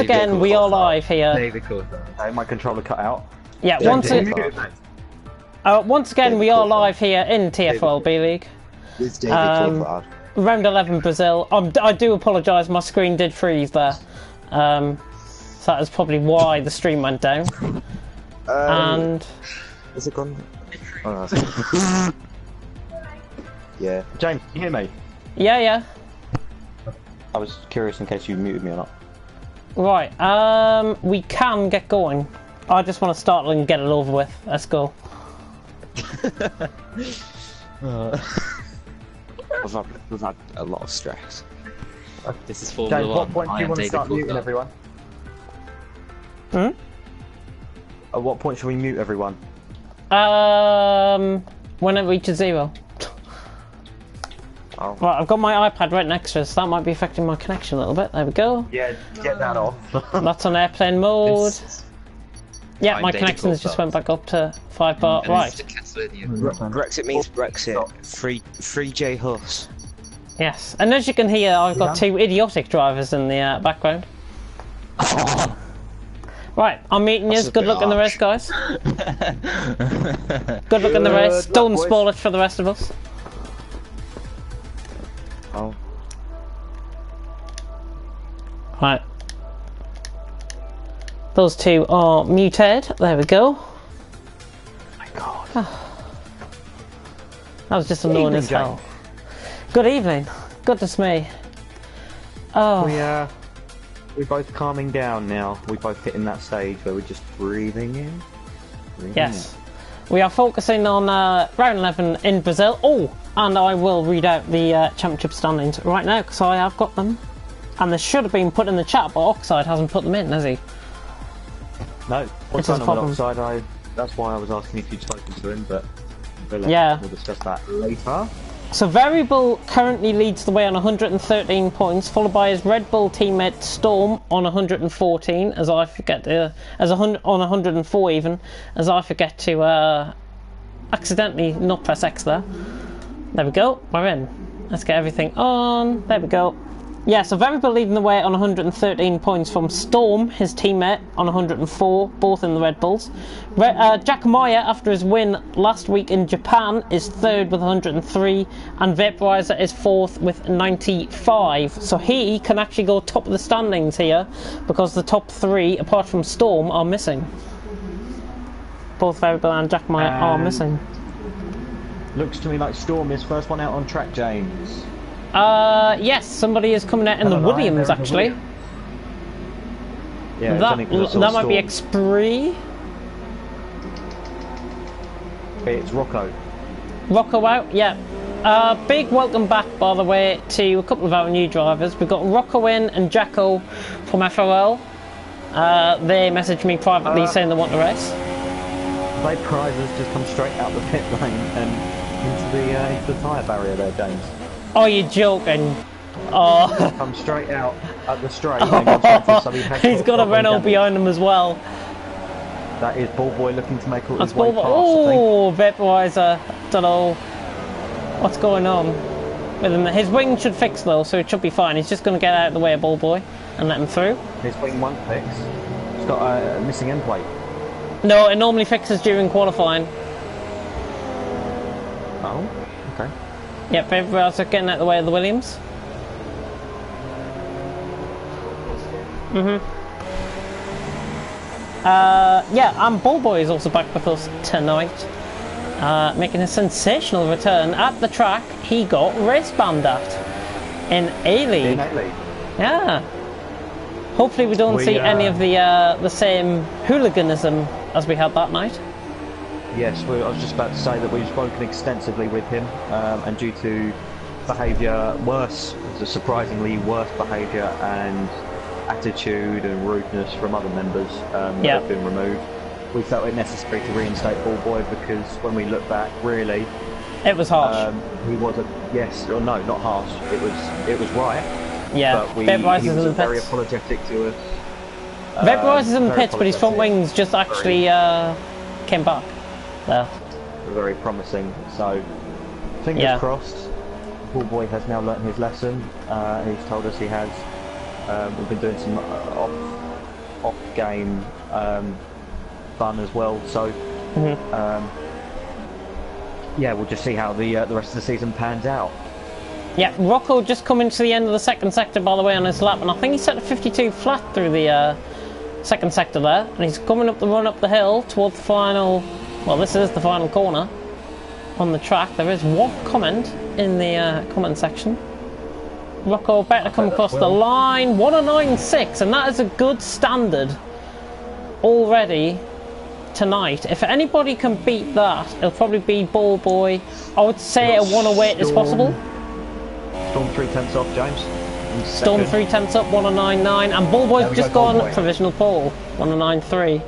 again, we are live here. Okay, my controller cut out. Yeah, once again, we are live here in TFRL B League. With David Coulthard. Round 11 Brazil. I do apologise, my screen did freeze there. So that is probably why the stream went down. And... Is it gone? Oh, no, yeah. James, can you hear me? Yeah. I was curious in case you muted me or not. Right, we can get going. I just want to start and get it over with. Let's go. We've had a lot of stress. This is Formula James, 1. what point do you want to start muting everyone? Hmm? At what point should we mute everyone? When it reaches 0. Oh. Right, I've got my iPad right next to us, so that might be affecting my connection a little bit. There we go. Yeah, get that off. That's on airplane mode. Yeah, my connections just went back up to 5 bar. Right. Brexit means Brexit. Free J Huss. Yes, and as you can hear, I've got two idiotic drivers in the background. Right, I'm meeting you. Good luck in the race, guys. Good luck in the race. Don't spoil it for the rest of us. Oh. Right. Those two are muted. There we go. Oh my god. That was just annoying as hell. Good evening. Goodness me. Oh. We're both calming down now. We're both hitting that stage where we're just breathing in. Yes. We are focusing on round 11 in Brazil. Oh, and I will read out the championship standings right now because I have got them. And they should have been put in the chat, but Oxide hasn't put them in, has he? No. What's going on with Oxide? That's why I was asking if you'd spoken to him, but we'll discuss that later. So Variable currently leads the way on 113 points, followed by his Red Bull teammate Storm on 114, as I forget to, on 104 even, as I forget to accidentally not press X there. There we go, we're in. Let's get everything on, there we go. Yeah, so Variable leading the way on 113 points from Storm, his teammate, on 104, both in the Red Bulls. Jack Moya, after his win last week in Japan, is third with 103, and Vaporizer is fourth with 95. So he can actually go top of the standings here, because the top three, apart from Storm, are missing. Both Variable and Jack Moya are missing. Looks to me like Storm is first one out on track, James. Yes, somebody is coming out in the Williams, actually. Yeah, that might be X-Spree. It's Rocco. Rocco out, yeah. Big welcome back, by the way, to a couple of our new drivers. We've got Rocco in and Jacko from FRL. They messaged me privately saying they want to race. Vaporizers just come straight out the pit lane and into the tyre barrier there, James. Oh, you're joking. Oh. Come straight out at the straight. He's got a Renault behind him as well. That is Ballboy looking to make all his way past. Oh, Vaporizer. Don't know what's going on with him. His wing should fix though, so it should be fine. He's just going to get out of the way of Ballboy and let him through. His wing won't fix. It's got a missing end plate. No, it normally fixes during qualifying. Oh, okay. Yep, everybody else are getting out of the way of the Williams. Yeah, and Ballboy is also back with us tonight, making a sensational return at the track he got race banned at in A-League. Yeah. Hopefully we don't see any of the same hooliganism as we had that night. Yes, I was just about to say that we've spoken extensively with him, and due to behaviour, surprisingly worse behaviour and attitude and rudeness from other members that have been removed, we felt it necessary to reinstate Ballboy because when we look back, really, it was harsh. He was not harsh. It was right. Yeah, but he was very apologetic to us. Vaporizer's in the pits, but his front wings just actually came back. There. Very promising. So, fingers crossed. Ballboy has now learnt his lesson. He's told us he has. We've been doing some game fun as well. So yeah, we'll just see how the rest of the season pans out. Yeah, Rocco just coming to the end of the second sector, by the way, on his lap, and I think he set a 52 flat through the second sector there, and he's coming up the run up the hill towards the final. Well, this is the final corner on the track. There is one comment in the comment section. Rocco better come across the line. 109.6, and that is a good standard already tonight. If anybody can beat that, it'll probably be Ball Boy. I would say a 108 is possible. Storm 3/10 off, James. Storm 3/10 up, 109.9, and Ball Boy's just gone provisional pole, 109.3.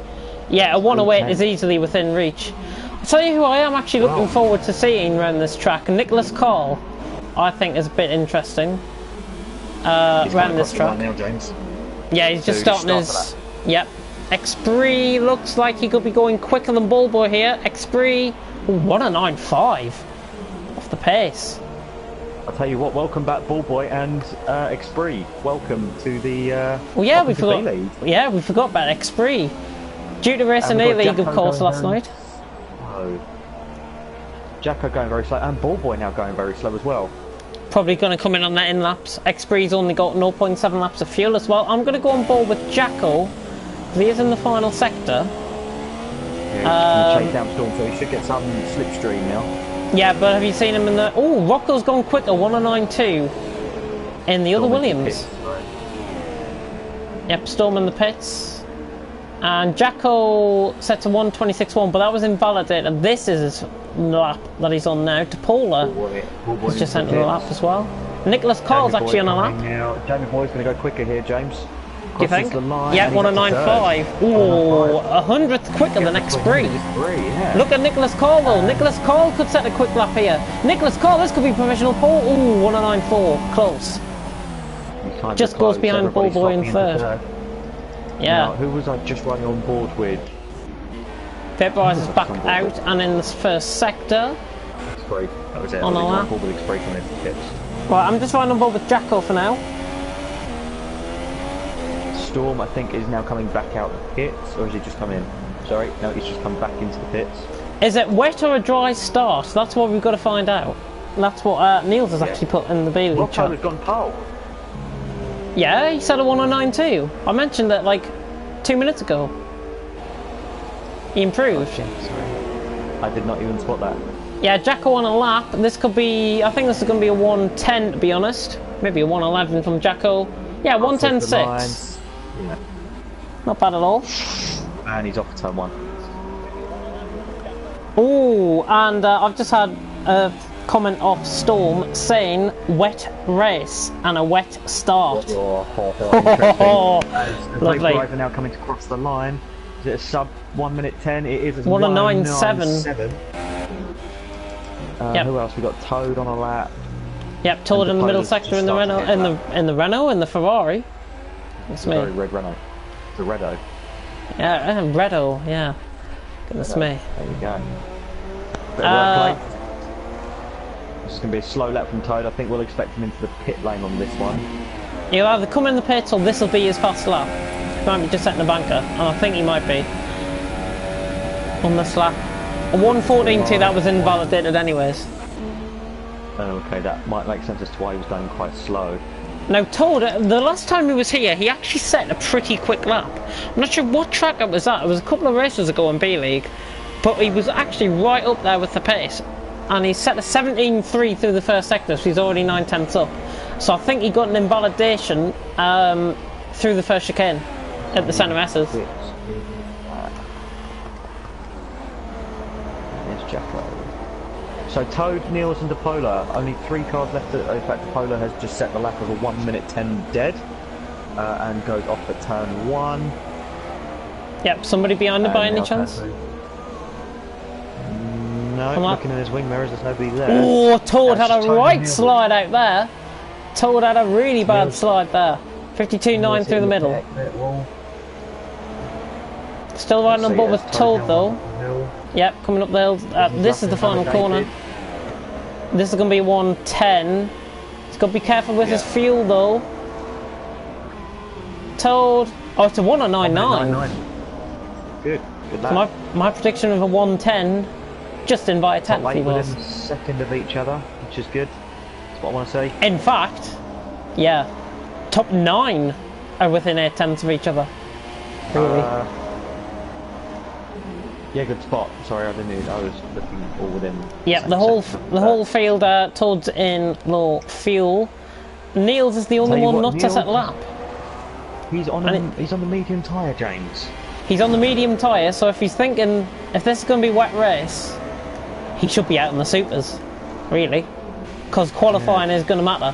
Yeah, a 108 is easily within reach. I'll tell you who I am actually looking forward to seeing around this track. Nicholas Carl, I think, is a bit interesting around this track. Now, James. Yeah, he's just starting his. Yep. Expree looks like he could be going quicker than Ball Boy here. Expree, 109.5 off the pace. I'll tell you what, welcome back Ball Boy and Expree. Welcome to the well, yeah, we forgot. Yeah, we forgot about Expree. Due to racing A-League, of course, last night. Oh. Jacko going very slow, and Ball Boy now going very slow as well. Probably going to come in on that in laps. Expree's only got 0.7 laps of fuel as well. I'm going to go on board with Jacko. He is in the final sector. Yeah, he's chase down Storm, so he should get some slipstream now. Yeah, but have you seen him in the... Oh, Rocco's gone quicker, 109.2 in the other Williams. Yep, Storm in the pits. And Jacko set to 126.1, but that was invalidated. This is his lap that he's on now. Topola has just entered the lap as well. Nicholas Carl's actually on a lap. Now, Jamie Boy's going to go quicker here, James. Do you think? Yeah, 109.5. Ooh, 100th quicker than Expree. Yeah. Look at Nicholas Carl though. Nicholas Carl could set a quick lap here. Nicholas Carl, this could be provisional pole. Ooh, 109.4. Close. Just goes behind Ball Boy in third. Yeah. Now, who was I just running on board with? February is back out and in the first sector. Expree. That was it. On a lap. Board with Expree coming into the pits. Right, I'm just running on board with Jacko for now. Storm, I think, is now coming back out the pits, or is he just come in? Sorry, no, he's just come back into the pits. Is it wet or a dry start? That's what we've got to find out. That's what Niels has actually put in the B-League chat. Rocco has gone pole. Yeah, he said a 109.2. I mentioned that like 2 minutes ago. He improved. Oh, shit, sorry. I did not even spot that. Yeah, Jacko on a lap. This could be, I think this is going to be a 110 to be honest. Maybe a 111 from Jacko. Yeah, 110.6. Yeah. Not bad at all. And he's off turn one. Ooh, and I've just had a comment off Storm saying wet race and a wet start. Lovely. Driver now coming to cross the line. Is it a sub 1 minute 10? It is a 109.7. Who else? We got Toad on a lap. Yep, Toad in the middle sector in the Renault, in the Renault and the Ferrari. That's me. Sorry, red Renault. The Redo. Yeah, Redo. Yeah. Goodness me. There you go. Bit of work, this is going to be a slow lap from Toad. I think we'll expect him into the pit lane on this one. He'll either come in the pits or this will be his fast lap. He might be just setting the banker, and I think he might be on this lap. A 114.2, that was invalidated anyways. Okay, that might make sense as to why he was going quite slow. Now, Toad, the last time he was here, he actually set a pretty quick lap. I'm not sure what track it was at. It was a couple of races ago in B-League, but he was actually right up there with the pace. And he set a 17.3 through the first sector, so he's already 9/10 up. So I think he got an invalidation through the first chicane at the centre S's. Yes, Jacko. So Toad, Niels and Depola, only 3 cars left. In fact, Depola has just set the lap of a 1 minute 10 dead and goes off at turn 1. Yep, somebody behind him by any chance? No, looking in his wing mirrors, there's nobody there. Oh, Toad had a right slide out there. Toad had a really bad slide there. 52.9 through the middle. Still riding on board with Toad though. Yep, coming up the hill. This is the final corner. This is going to be 110. He's got to be careful with his fuel though. Toad. Oh, it's a 1:09.9. 1:09.9. Good. Good So lap. my prediction of a 1:10, just in by a Top tenth he eight was. within a second of each other, which is good. That's what I want to say. In fact, yeah, top 9 are within 8 tenths of each other. Really? Yeah, good spot. Sorry, I didn't. I was looking all within. Yeah, the whole field towards in low fuel. Niels is the only one not to set lap. He's on the medium tyre, James. He's on the medium tyre, so if he's thinking if this is going to be a wet race, he should be out in the supers, really, because qualifying is going to matter.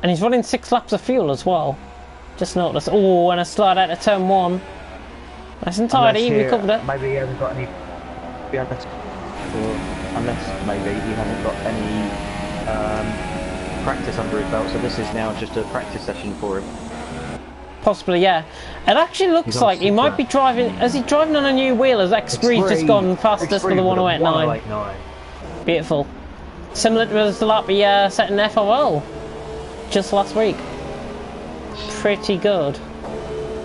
And he's running 6 laps of fuel as well. Just noticed. Oh, and a slide out of turn 1. Nice and tidy, we covered it. Maybe he hasn't got any. Unless maybe he hasn't got any practice under his belt, so this is now just a practice session for him. Possibly, yeah. It actually looks like he might be driving. Is he driving on a new wheel? Has X3's just gone fastest for the 108.9? Beautiful. Similar to the lap he set in FRL just last week. Pretty good.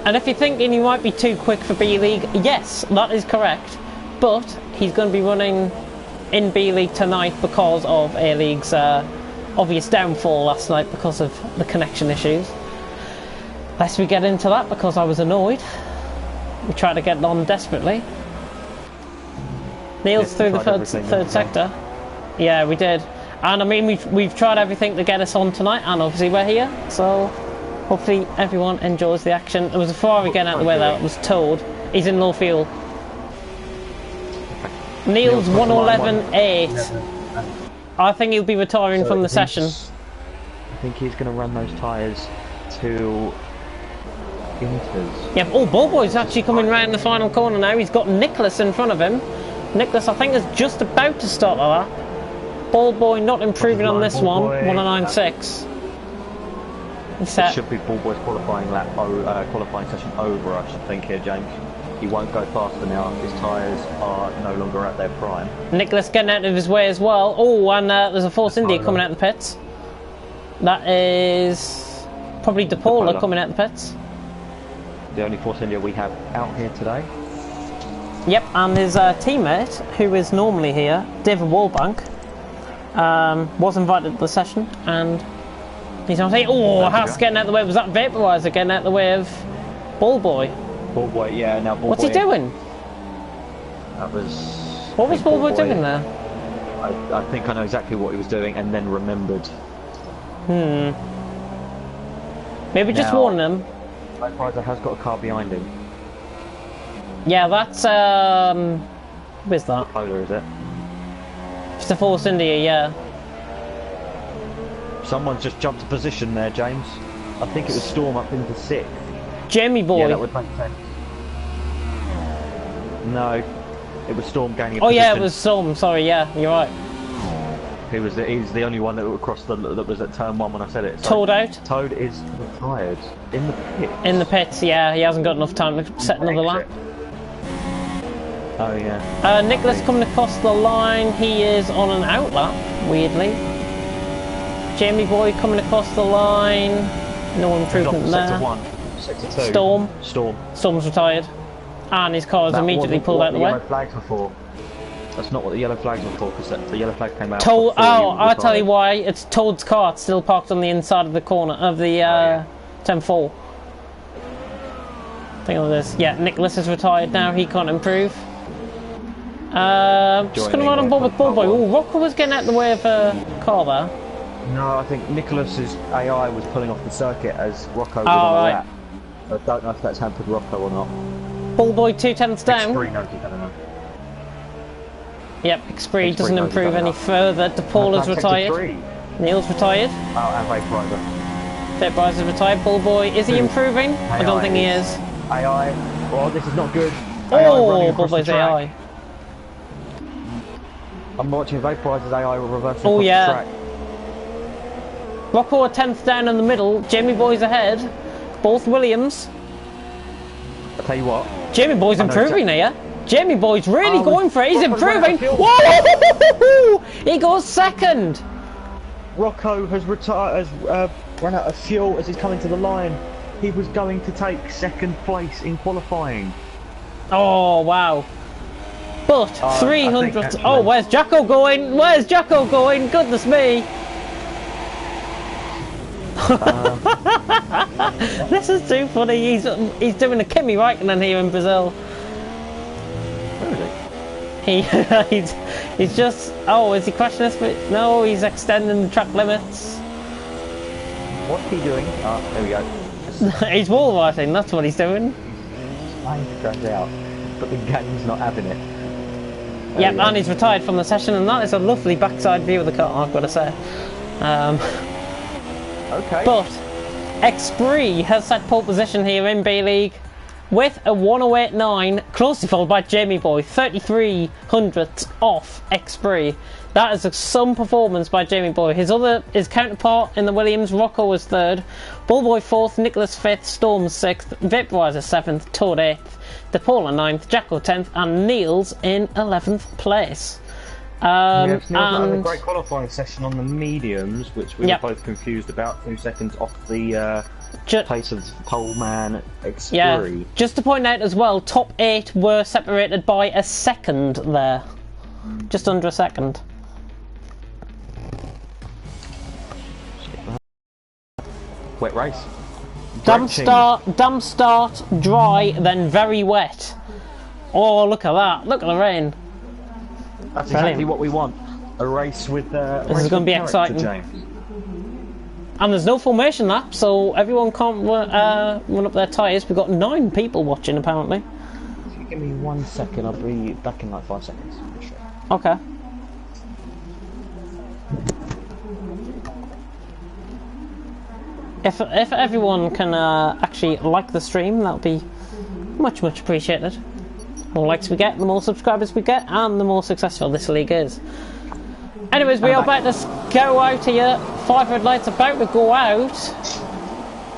And if you're thinking he might be too quick for B League, yes, that is correct. But he's going to be running in B League tonight because of A League's obvious downfall last night because of the connection issues. Lest we get into that because I was annoyed. We tried to get it on desperately. Niels through the third sector. Yeah, we did. And I mean, we've tried everything to get us on tonight, and obviously we're here, so hopefully everyone enjoys the action. There was a Ferrari getting out of the way that was towed. He's in low fuel. Niels 1:11.8. I think he'll be retiring from the session. I think he's going to run those tyres to Inters. Yeah, oh, Ballboy's actually coming round the final corner now. He's got Nicholas in front of him. Nicholas, I think, is just about to start the lap. Ballboy not improving on this one. 1:09.6. It should be Ballboy's qualifying lap, qualifying session over, I should think here, James. He won't go faster now. His tyres are no longer at their prime. Nicholas getting out of his way as well. Oh, and there's a Force India coming out of the pits. That is probably DePaula coming out of the pits. The only Force India we have out here today. Yep, and his teammate, who is normally here, David Wallbank, was invited to the session, and he's not saying, oh, Haas getting out of the way. Was that Vaporizer getting out of the way of Ballboy? Ballboy, yeah, now Ballboy. What's he doing? That was... What was Ballboy doing there? I think I know exactly what he was doing, and then remembered. Maybe just warn him. Vaporizer has got a car behind him. Yeah, that's, where's that? Polar, is it? It's the Force India, yeah. Someone's just jumped a position there, James. I think it was Storm up into 6th. Jamie Boy. Yeah, that would make sense. No, it was Storm gaining a position. Oh yeah, it was Storm, sorry, yeah, you're right. He's the only one that crossed that was at turn 1 when I said it. So Toad out. Toad is retired in the pits. In the pits, yeah, he hasn't got enough time to set another lap. Oh yeah. Nicholas coming across the line, he is on an out lap, weirdly. Jamie Boy coming across the line, no improvement there. Sector 1, Sector 2. Storm's retired, and his car is immediately pulled out of the way. Yellow flags were for. That's not what the yellow flags were for, because the yellow flag came out. I'll tell you why. It's Toad's car. It's still parked on the inside of the corner of the 10-4. Think of this. Yeah, Nicholas is retired now. He can't improve. Just going to run on board with Ballboy. Oh, Rocco was getting out of the way of a car there. No, I think Nicholas's AI was pulling off the circuit as Rocco was on the lap. I don't know if that's hampered Rocco or not. Ballboy 2 tenths down. X3 knows he doesn't know. Yep, X3 doesn't improve any further. DePaula's retired. Neil's retired. Oh, and Vaporizer. Vaporizer's retired. Ballboy, is he improving? I don't think he is. AI. Well, this is not good. Oh, Ballboy's AI. I'm watching Vaporizer's AI reversing across the track. Rocco a 10th down in the middle. Jamie Boy's ahead. Both Williams. I'll tell you what. Jamie Boy's improving here. Jamie Boy's really going for it. He's improving. Whoa! He goes second. Rocco has retired. ran out of fuel as he's coming to the line. He was going to take second place in qualifying. Oh, wow. But 300... actually- Oh, where's Jacko going? Where's Jacko going? Goodness me. This is too funny. He's doing a Kimi Räikkönen here in Brazil. He's just... Oh, is he crashing this bit? No, he's extending the track limits. What's he doing? Oh, there we go. He's wall riding, that's what he's doing. Trying to crash out, but the game's not having it. Yep, and he's retired from the session, and that is a lovely backside view of the car, I've got to say. Okay. But Xpree has set pole position here in B-League with a 108.9, closely followed by Jamie Boy, 33 hundredths off Xpree. That is some performance by Jamie Boy. His counterpart in the Williams, Rocco, was third, Bullboy fourth, Nicholas fifth, Storm sixth, Vaporizer seventh, Toad eighth, DePaula ninth, Jacko 10th, and Niels in 11th place. Neil's had a great qualifying session on the mediums, which we were both confused about. 2 seconds off the pace of pole man Xpree. Yeah, just to point out as well, top 8 were separated by a second there. Just under a second. Wet race. Damp start, dry, then very wet. Oh, look at that. Look at the rain. That's exactly what we want. A race with this is going to be exciting. James. And there's no formation lap, so everyone can't run up their tyres. We've got 9 people watching, apparently. If you give me 1 second, I'll be back in like 5 seconds. Sure. Okay. If everyone can actually like the stream, that would be much appreciated. The more likes we get, the more subscribers we get, and the more successful this league is. Anyways, we are about to go out here. 5 red lights about to go out.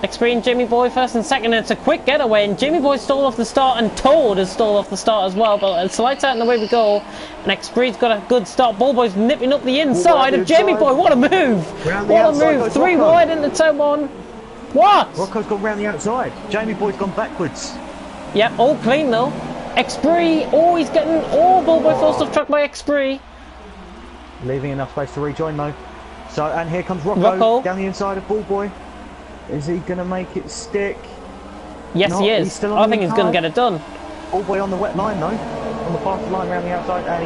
Xpree and Jimmy Boy first and second, and it's a quick getaway, and Jimmy Boy stalled off the start, and Toad has stalled off the start as well, but it's lights out and away we go, and Xpree's got a good start. Bullboy's nipping up the inside of Jimmy Boy. What a move! What a move! 3 wide into turn 1. What? Rocco's gone round the outside. Jamie Boy's gone backwards. Yep, all clean though. Xpree, he's getting... Bullboy forced off track by Xpree. Leaving enough space to rejoin though. So, and here comes Rocco down the inside of Bullboy. Is he going to make it stick? Yes, he is. I think he's going to get it done. Bullboy on the wet line though. On the fast line around the outside, and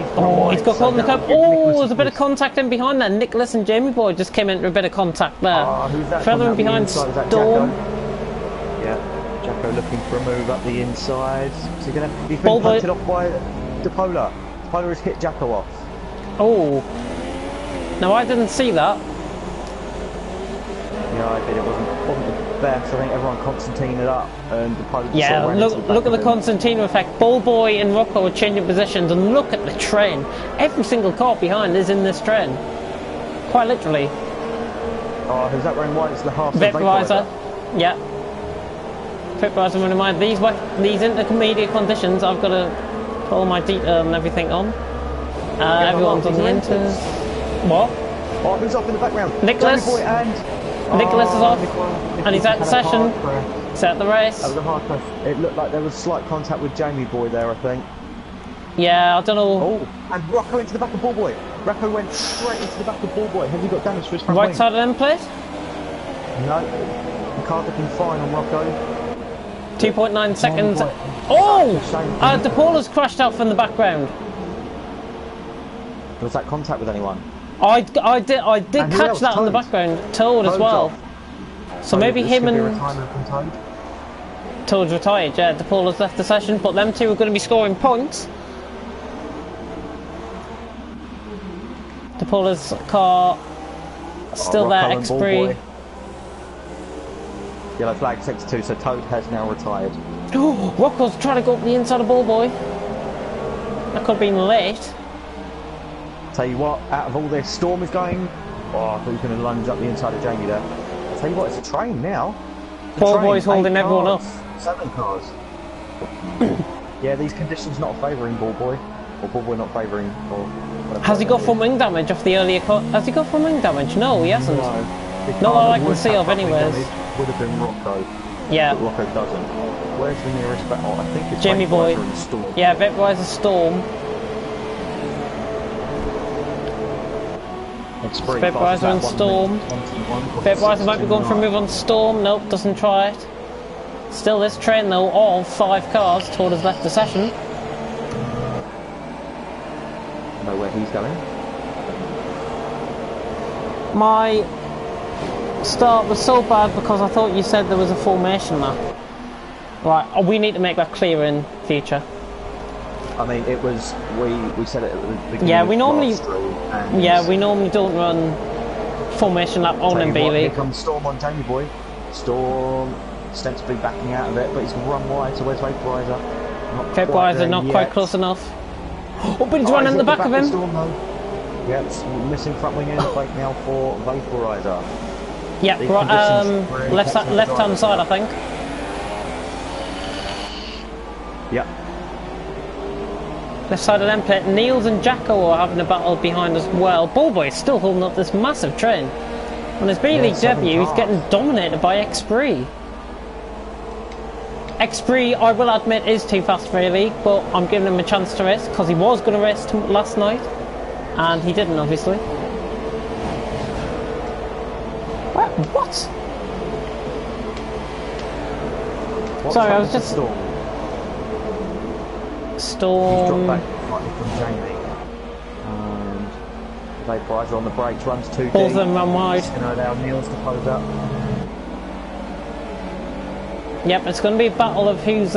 he's got caught in the curb. There's a bit of contact in behind there. Nicholas and Jamie Boy just came into a bit of contact there. Who's that? Further in behind Storm. Yeah, Jacko looking for a move up the inside. Is he going to... He's been punted off by DePola. DePola has hit Jacko off. Oh. No, I didn't see that. Yeah, I did. It wasn't the best. I think everyone Constantine it up, and DePola. Yeah, look at the Constantino effect. Bullboy and Rocco are changing positions, and look at the train. Every single car behind is in this train. Quite literally. Oh, who's that running wide? It's the half. Vaporizer. Yeah. Vaporizer running wide. These intermediate conditions, I've got to put all my detail and everything on. Everyone's on the inters. What? Oh, who's off in the background? Nicholas. Boy and Nicholas is off, and he's at the session. He's at the race. That was a hard crash. It looked like there was slight contact with Jamie Boy there, I think. Yeah, I don't know. Oh, and Rocco into the back of Bullboy. Rocco went straight into the back of Bullboy. Has he got damage to his front right wing? side of them, please? No. The car's looking fine on Rocco. 2.9 seconds. Oh! DePaula's crashed out from the background. Was that contact with anyone? I did catch that on the background. Toad as well. So maybe him and... Toad's retired, yeah. DePaula's left the session, but them two are going to be scoring points. DePaula's car still there, Xpree. Yellow flag 6-2, so Toad has now retired. Oh, Rocco's trying to go up the inside of Bullboy. That could have been late. Tell you what, out of all this, Storm is going... Oh, who's going to lunge up the inside of Jamie there? Tell you what, it's a train now. Bullboy's holding everyone up. 7 cars. Yeah, these conditions not favouring Bullboy. Or Bullboy not favouring... Has he got front wing damage off the earlier car? Has he got front wing damage? No, he hasn't. No. Not that I would can see have of anyways. Would have been Rocco. Yeah. But Rocco doesn't. Where's the nearest battle? I think it's Jamie Boy. Vaporizer and Storm. Yeah, Vaporizer Storm. Vaporizer and Storm. Vaporizer might be going for a move on Storm. Nope, doesn't try it. Still this train though, all 5 cars toward his left the session. Know where he's going? My start was so bad because I thought you said there was a formation there. Right, we need to make that clear in future. I mean, it was, we said it at the beginning. Yeah, we normally, we and normally don't run formation lap on in B League. Here comes Storm on Jamie Boy. Storm ostensibly backing out of it, but he's going to run wide, so where's Vaporizer? Vaporizer not quite close enough. Oh, but he's running in the back of him. Storm, yep, missing front wing end plate now for Vaporizer. Yep, right, left hand side I think. Yep. Left side of them plate. Niels and Jacko are having a battle behind as well. Bullboy is still holding up this massive train. On his B League debut, he's getting dominated by X-Bree. X-Bree, I will admit, is too fast for A League, but I'm giving him a chance to race because he was going to race last night, and he didn't, obviously. What? Sorry, I was just... Storm. He's dropped back from Jamie. And Vaporizer on the brakes, runs too deep. Both of them run wide. He's going to allow Niels to close up. Yep, it's going to be a battle of who's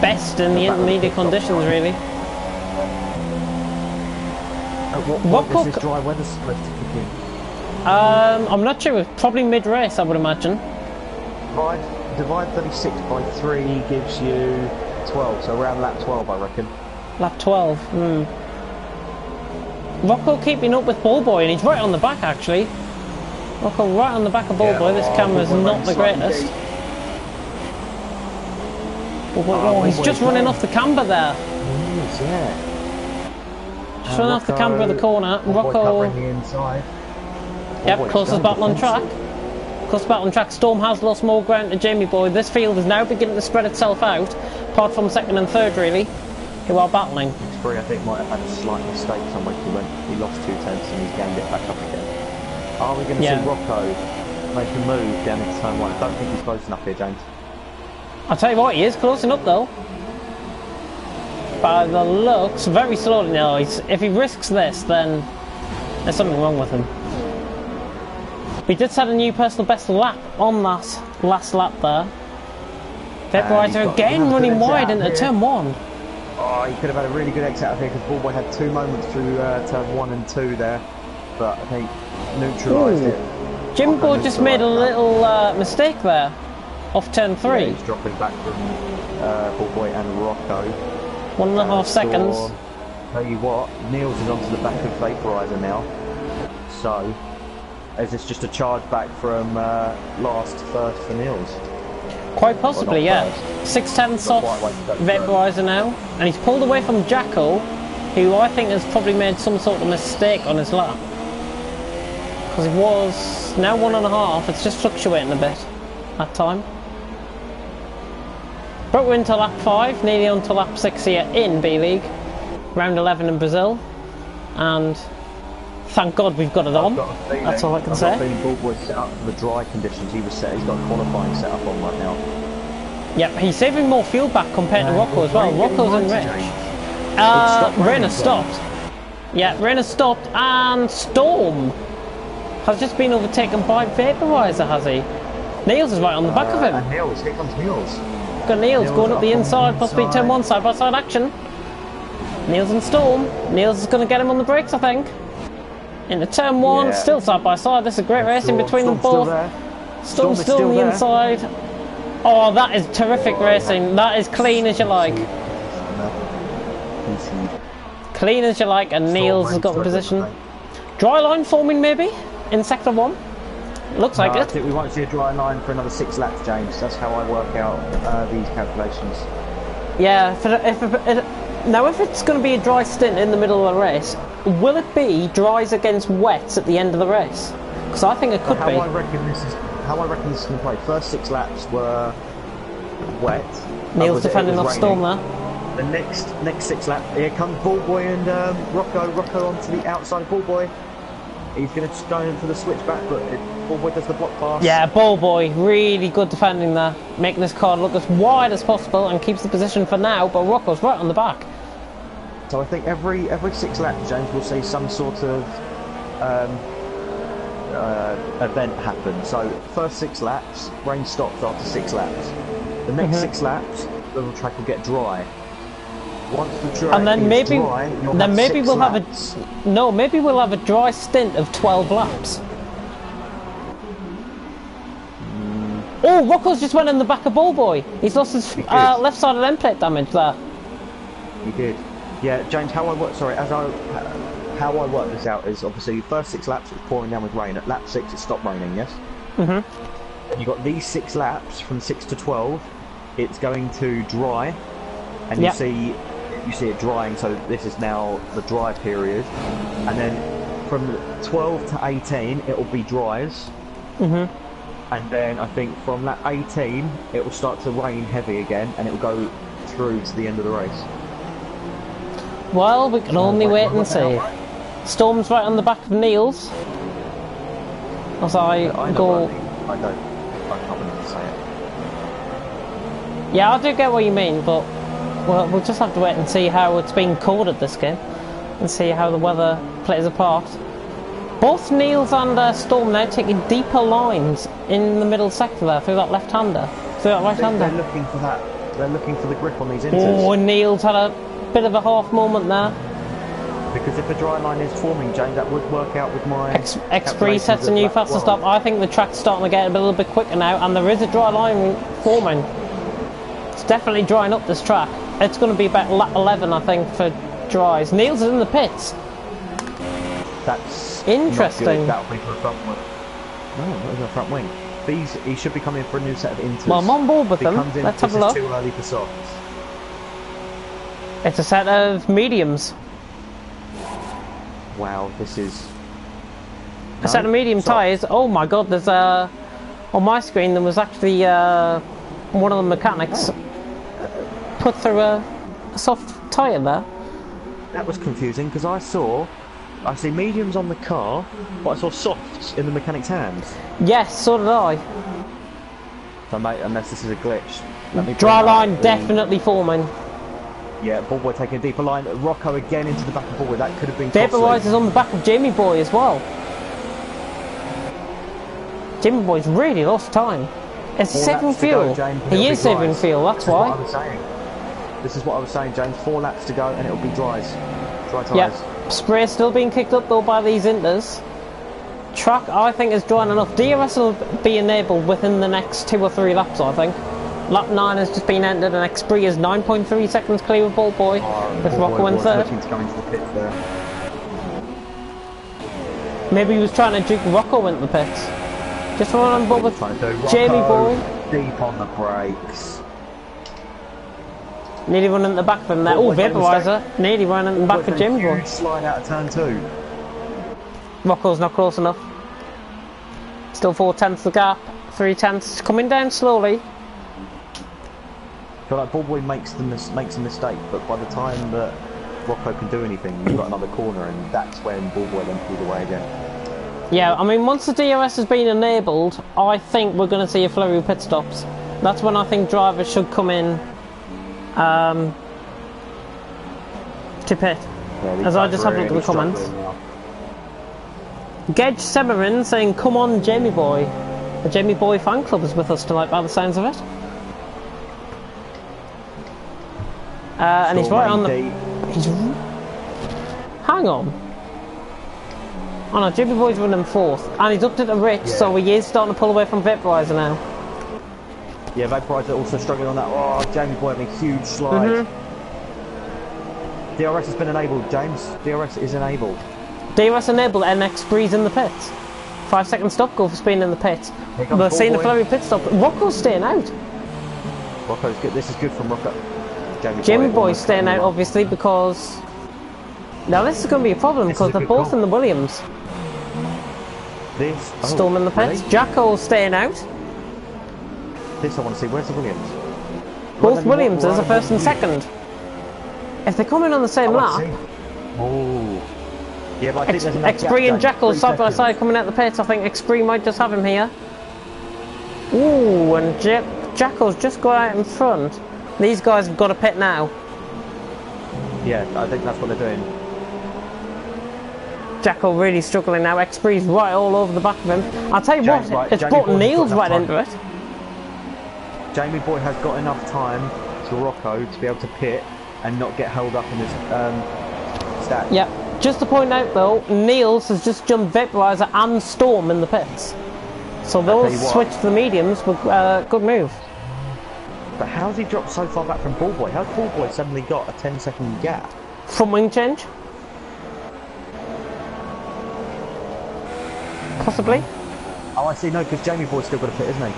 best in the intermediate conditions, really. What does this dry weather split kick in? I'm not sure. Probably mid-race, I would imagine. Divide 36 by 3 gives you 12, so around lap 12, I reckon. Lap 12. Rocco keeping up with Bullboy, and he's right on the back, actually. Rocco right on the back of Bullboy. This camera's not the greatest. He's just running off the camber there. Yes, yeah. Just running off the camber of the corner. Rocco covering the inside. Yep, closest battle on track. Closest battle on track. Storm has lost more ground to Jamie Boy. This field is now beginning to spread itself out, apart from second and third, really, who are battling. X-Bree, I think, might have had a slight mistake somewhere. He lost 2 tenths and he's gained it back up again. Are we going to see Rocco make a move down into turn 1? I don't think he's close enough here, James. I'll tell you what, he is close enough though. By the looks, very slowly now. If he risks this, then there's something wrong with him. We did set a new personal best lap on that last lap there. Vaporizer again running wide into turn 1. Oh, he could have had a really good exit out of here because Bullboy had 2 moments through turn 1 and 2 there, but I think neutralised it. Jim Boy just made a little mistake there, off turn 3. Yeah, he's dropping back from Bullboy and Rocco. 1.5 seconds. Tell you what, Niels is onto the back of Vaporizer now, so is this just a charge back from last first for Niels? Quite possibly, yeah. 6 tenths off Vaporizer now, and he's pulled away from Jacko, who I think has probably made some sort of mistake on his lap. Because he was now 1.5, it's just fluctuating a bit at time. But we're into lap 5, nearly onto lap 6 here in B League. Round 11 in Brazil, and thank God we've got it on. That's all I can say. I've got a feeling Bullboy's set up for the dry conditions. He's got a qualifying set up on right now. Yep, he's saving more fuel back compared to Rocco as well. Rocco's in range. Rain has stopped. Yeah, rain has stopped, and Storm has just been overtaken by Vaporizer, has he? Niels is right on the back of him. And Niels, here comes Niels. Got Niels going up the inside, possibly turn 1 side by side action. Niels and Storm. Niels is going to get him on the brakes, I think. Into turn 1, still side by side. This is a great racing between them both. Storm's still on the inside. Oh, that is terrific racing. That is clean as you like. Clean as you like, and Niels has got the position. Dry line forming maybe in sector 1. Looks like it. I think we won't see a dry line for another 6 laps, James. That's how I work out these calculations. Yeah, now if it's going to be a dry stint in the middle of the race, will it be dries against wets at the end of the race? Because I think it could how be. I reckon this is going to play. First 6 laps were wet. Neil's defending off Storm there. The next 6 laps, here comes Ballboy and Rocco. Rocco onto the outside of Ballboy. He's going to go in for the switchback, but Ballboy does the block pass. Yeah, Ballboy, really good defending there. Making this car look as wide as possible and keeps the position for now, but Rocco's right on the back. So I think every 6 laps, James, will see some sort of event happen. So first 6 laps, rain stops after 6 laps. The next 6 laps, the track will get dry. Once the track and then is maybe, dry, maybe we'll laps. have a maybe we'll have a dry stint of 12 laps. Oh, Rocco's just went in the back of Ballboy. He's lost his left side of end plate damage there. He did. Yeah, James. How I work this out is obviously first 6 laps it's pouring down with rain. At lap 6 it stopped raining. Yes. And you got these 6 laps from 6 to 12. It's going to dry, and you see it drying. So this is now the dry period, and then from 12 to 18 it will be dries. And then I think from lap 18 it will start to rain heavy again, and it will go through to the end of the race. Well, we can only wait and see. Storm's right on the back of Neil's. As I go. I can't really say it. Yeah, I do get what you mean, but we'll just have to wait and see how it's been called at this game, and see how the weather plays a part. Both Neil's and Storm now taking deeper lines in the middle sector there through that left-hander, through that right-hander. They're looking for that. They're looking for the grip on these inters. Oh, Neil's had a bit of a half moment there. Because if a dry line is forming, James, that would work out with my... X3 sets a new faster stop. I think the track's starting to get a little bit quicker now, and there is a dry line forming. It's definitely drying up this track. It's going to be about lap 11, I think, for dries. Neil's is in the pits. That's interesting. That'll be for a front wing. No, that was a front wing. He should be coming for a new set of inters. Well, I'm on board with them. Let's have a look. Too early for softs. It's a set of mediums. Wow, this is... A set of medium tyres. Oh my god, there's on my screen there was actually one of the mechanics put through a soft tyre there. That was confusing because I see mediums on the car, but I saw softs in the mechanic's hands. Yes, so did I. So mate, unless this is a glitch. Let me dry line definitely forming. Yeah, Ballboy taking a deeper line. Rocco again into the back of Ballboy. That could have been costly. Vaporiser's on the back of Jamie Boy as well. Jamie Boy's really lost time. It's saving fuel. He is saving fuel, that's why. This is what I was saying, James. 4 laps to go and it'll be dry tyres. Yeah, spray still being kicked up though by these inters. Track, I think, is drying enough. DRS will be enabled within the next 2 or 3 laps, I think. Lap 9 has just been ended and X3 is 9.3 seconds clear of Ballboy, with Rocco in third. Looking to come into the pits there. Maybe he was trying to juke Rocco into the pits. Just run on board with Jamie Boy. Deep on the brakes. Nearly running at the back of him there. Oh, Vaporiser. Nearly running at the back of Jamie Boy. Slide out of turn 2. Rocco's not close enough. Still 4/10 the gap. 3/10 coming down slowly. I feel like Ballboy makes a mistake, but by the time that Rocco can do anything, you've got another corner, and that's when Ballboy then pulls away again. Yeah, I mean, once the DRS has been enabled, I think we're going to see a flurry of pit stops. That's when I think drivers should come in to pit. Yeah, as I just have a look at the comments. Gedge Severin saying, "Come on, Jamie Boy." The Jamie Boy fan club is with us tonight by the sounds of it. And he's right on the... Hang on. Oh no, Jamie Boy's running 4th. And he's upped it to Rich, so he is starting to pull away from Vaporiser now. Yeah, Vaporiser also struggling on that. Oh, Jamie Boy having a huge slide. DRS has been enabled, James. DRS is enabled. DRS enabled, NX3's in the pits. 5 second stop, go for speed in the pits. We're seeing the flurry pit stop. Rocco's staying out. Rocco's good. This is good from Rocco. Jamie Boy's staying out, obviously, because... Now this is going to be a problem, because they're both in the Williams. This. Oh, Storm in the pits. really? Jacko staying out. This I want to see. Where's the Williams? Both Williamses are first and second. If they come in on the same lap, Oh. Yeah, but I think there's enough X3 and gap, Jackal James. side by 3 side coming out the pits. I think X3 might just have him here. Ooh, and Jackal's just got out in front. These guys have got a pit now. seconds. Yeah, I think that's what they're doing. Jackal really struggling now. X3's right all over the back of him. I'll tell you James, what, right, it's Jamie brought Boy's Niels got right enough into it. Jamie Boy has got enough time to Rocco to be able to pit and not get held up in his stack. Yeah, just to point out though, Niels has just jumped Vaporizer and Storm in the pits. So those switch to the mediums with good move. But how's he dropped so far back from Ballboy? How's Ballboy suddenly got a 10-second gap? From wing change? Possibly? Oh, I see. No, because Jamie Boy's still got a pit, isn't he?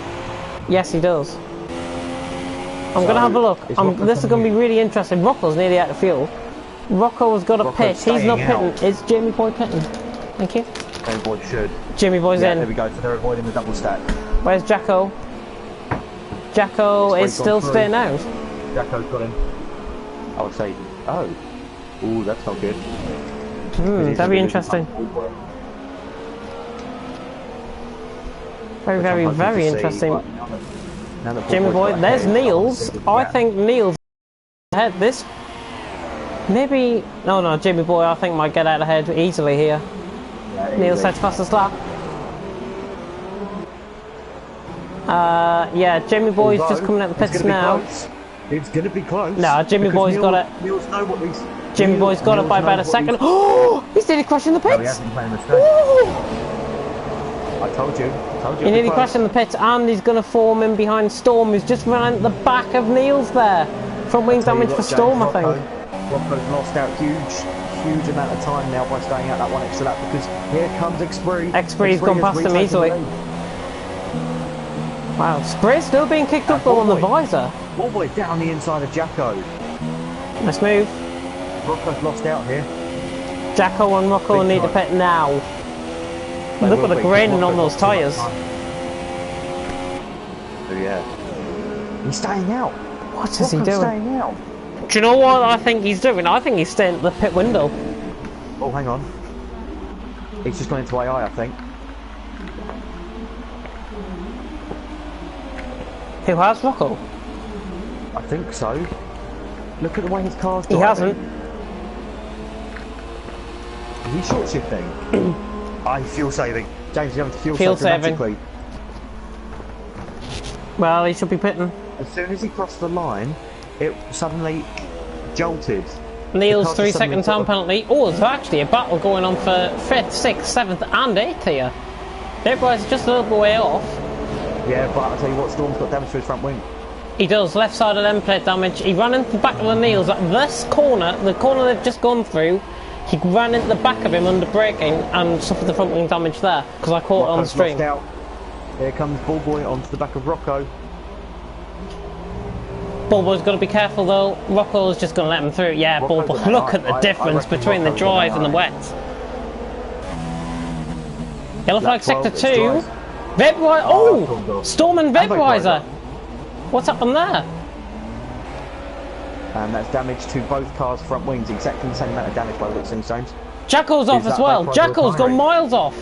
Yes, he does. I'm going to have a look. This is going to be really interesting. Rocco's nearly out of fuel. Rocco's got a pit. He's not pitting. Is Jamie Boy pitting? Thank you. Jamie Boy should. Jamie Boy's in. There we go. So they're avoiding the double stack. Where's Jacko? Jacko is still staying out. Jacko's got him. I would say. Oh. Ooh, that's not good. Very interesting. Very interesting. Jamie Boy, there's Niels. I think Niels ahead this. Maybe. No, Jamie Boy, I think might get out ahead easily here. Yeah, Niels sets fastest lap. Yeah, Jamie Boy's just coming out the pits now. It's gonna be close. No, Jamie Boy's got it. Niels know what he's. Jamie Boy's got it by about a second. Oh, he's nearly crashing the pits. No, he hasn't played a mistake. I told you. He nearly crashed in the pits, and he's going to form in behind Storm, who's just run at the back of Niels there. From wing damage for Storm, I think. Rocco's lost out huge amount of time now by staying out that one extra lap, because here comes X3. X3's gone past him easily. Wow, Spray's still being kicked up though on the visor. Ballboy down the inside of Jacko. Nice move. Rocco's lost out here. Jacko and Rocco need to pit now. Look at the graining on those tyres. Oh yeah. He's staying out. What is he doing? Staying out. Do you know what I think he's doing? I think he's staying at the pit window. Oh, hang on. He's just gone into AI, I think. Who has Rocco? I think so. Look at the way his car's driving. He hasn't. Is he short shifting? Fuel saving. James, you have to fuel saving. dramatically. Well, he should be pitting. As soon as he crossed the line, it suddenly jolted. Niels 3 second time penalty. Oh, there's actually a battle going on for 5th, 6th, 7th and 8th here. Everybody's just a little bit way off. Yeah, but I'll tell you what, Storm's got damage to his front wing. He does, left side of them plate damage. He ran into the back of the Niels at this corner, the corner they've just gone through. He ran into the back of him under braking and suffered the front wing damage there, because I caught it on the stream. Out. Here comes Ballboy onto the back of Rocco. Ballboy's got to be careful though. Rocco's just going to let him through. Yeah, Ballboy, look at the difference between the dry and the wet. Yellow flag sector 2. Vaporizer. Oh! Storm and Vaporizer. What's happened there? And that's damage to both cars' front wings, exactly the same amount of damage by the looks of things, James. Jacko's off as well. Jacko's gone miles off.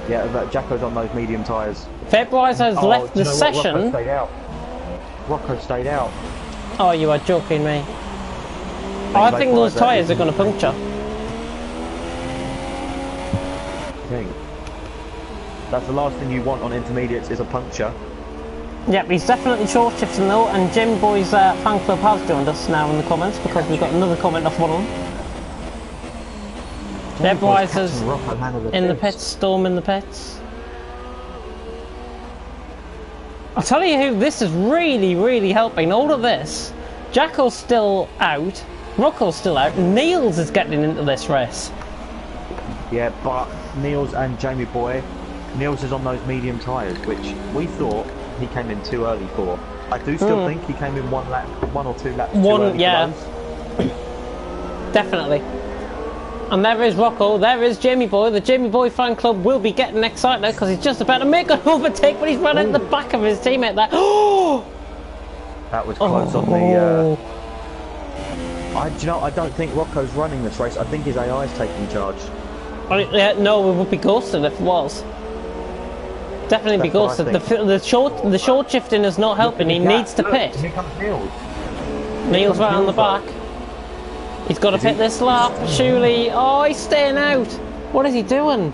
Yeah, but Jacko's on those medium tyres. Vaporizer's left the session. Rocco stayed out. Oh, you are joking me. I think those tyres are going to puncture. That's the last thing you want on intermediates is a puncture. Yep, he's definitely short shifting though, and Jim Boy's fan club has joined us now in the comments because we've got another comment off one of them. Vaporizer's in the pits, Storm in the pits. I'll tell you who this is really helping. All of this, Jacko's still out, Rocco's still out, Niels is getting into this race. Yeah, but Niels and Jamie Boy, Niels is on those medium tyres, which we thought he came in too early for. I do still think he came in one or two laps too early. Yeah. Definitely. And there is Rocco, there is Jamie Boy. The Jamie Boy fan club will be getting excited because he's just about to make an overtake, but he's run at the back of his teammate there. Oh! That was close on the... do you know, I don't think Rocco's running this race. I think his AI is taking charge. No, it would be ghosted if it was. Definitely be ghosted. The short shifting is not helping. He needs to pit. Here comes Neil. Neil's right on the back. He's got to pit this lap, surely. Oh, he's staying out. What is he doing?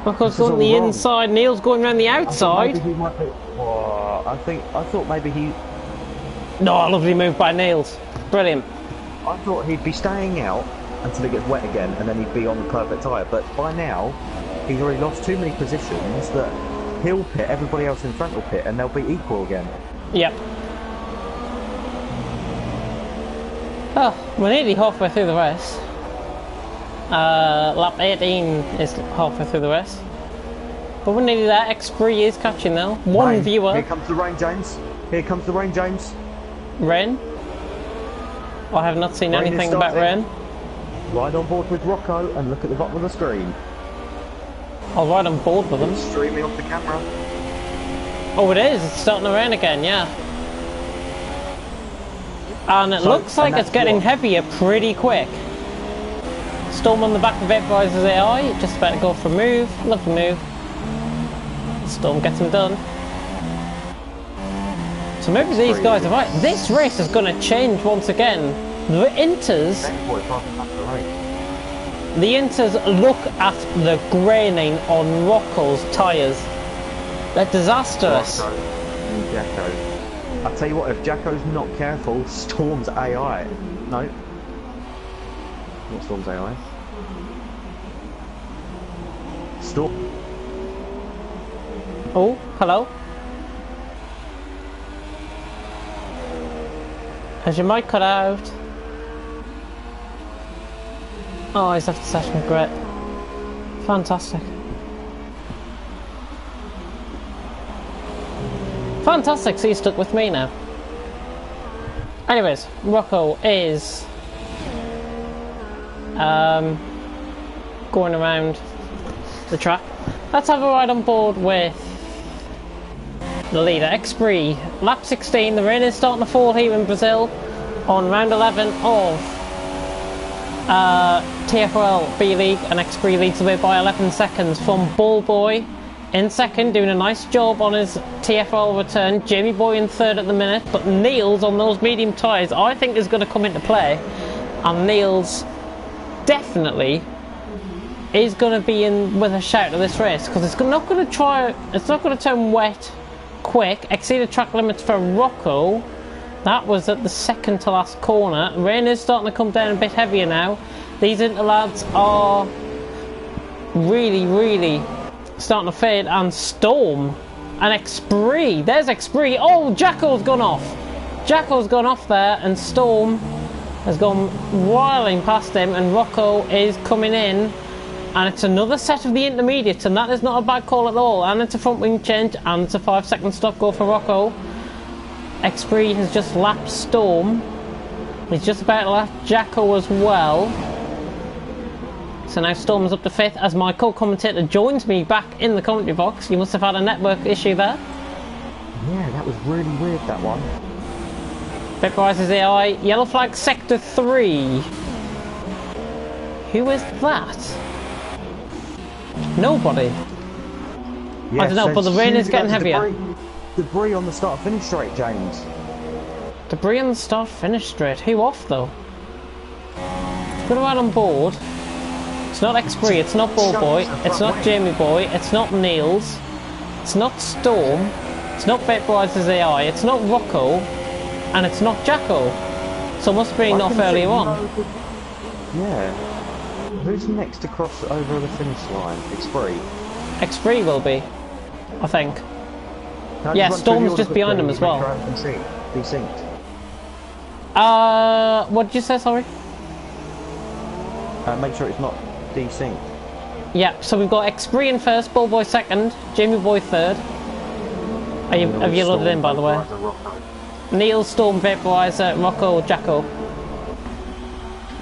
Rocco's going the inside, Neil's going around the outside. I thought maybe he... No, lovely move by Niels. Brilliant. I thought he'd be staying out until it gets wet again and then he'd be on the perfect tyre, but by now he's already lost too many positions that he'll pit, everybody else in front will pit, and they'll be equal again. Yep. Oh, we're nearly halfway through the race. Lap 18 is halfway through the race. But we're nearly there. X3 is catching now. One viewer. Here comes the rain, James. Here comes the rain, James. Rain? I have not seen anything about rain. Ride on board with Rocco and look at the bottom of the screen. I'll ride on board with him. It's streaming off the camera. Oh, it is. It's starting to rain again, yeah. And it looks like it's getting heavier pretty quick. Storm on the back of Vaporizer's AI, just about to go for a move. Lovely move. Storm gets him done. So maybe these guys are right. This race is going to change once again. The Inters look at the graining on Rocco's tyres. They're disastrous. I'll tell you what, if Jacko's not careful, Storm's AI. No. Not Storm's AI. Storm. Oh, hello? Has your mic cut out? Oh, he's after session, great. Fantastic. Fantastic, so he's stuck with me now. Anyways, Rocco is going around the track. Let's have a ride on board with the leader, X3. Lap 16, the rain is starting to fall here in Brazil on round 11 of TFRL B League, and X3 leads the way by 11 seconds from Ball Boy in second, doing a nice job on his TFRL return. Jamie Boy in third at the minute, but Niels on those medium tyres I think is going to come into play, and Niels definitely is going to be in with a shout of this race, because it's not going to turn wet quick. Exceeded track limits for Rocco. That was at the second to last corner. Rain is starting to come down a bit heavier now. These interlads are really starting to fade, and Storm and X3. There's X3. Oh, Jacko's gone off. Jacko's gone off there, and Storm has gone whirling past him, and Rocco is coming in. And it's another set of the intermediates, and that is not a bad call at all. And it's a front wing change, and it's a 5-second stop go for Rocco. X3 has just lapped Storm. He's just about to lap Jacko as well. So now Storm is up to 5th as my co-commentator joins me back in the commentary box. You must have had a network issue there. Yeah, that was really weird, that one. Vaporizer's AI, yellow flag sector 3. Who is that? Nobody. Yeah, I don't know, but the rain is getting heavier. Debris on the start-finish straight, James. Debris on the start-finish straight. Who off, though? Good ride on board. It's not X3, it's not Ball Boy, it's not Jamie Boy, it's not Niels, it's not Storm, it's not Vaporizer's AI, it's not Rocco, and it's not Jacko. So it must be off earlier on. Yeah. Who's next to cross over the finish line? X3. X3 will be, I think. Yeah, Storm's just behind him as well. Desynced. What did you say, sorry? Make sure it's not desynced. Yeah, so we've got X3 in first, Ball Boy second, Jamie Boy third. Have you loaded in, by the way? Neil, Storm, Vaporizer, Rocco, Jacko.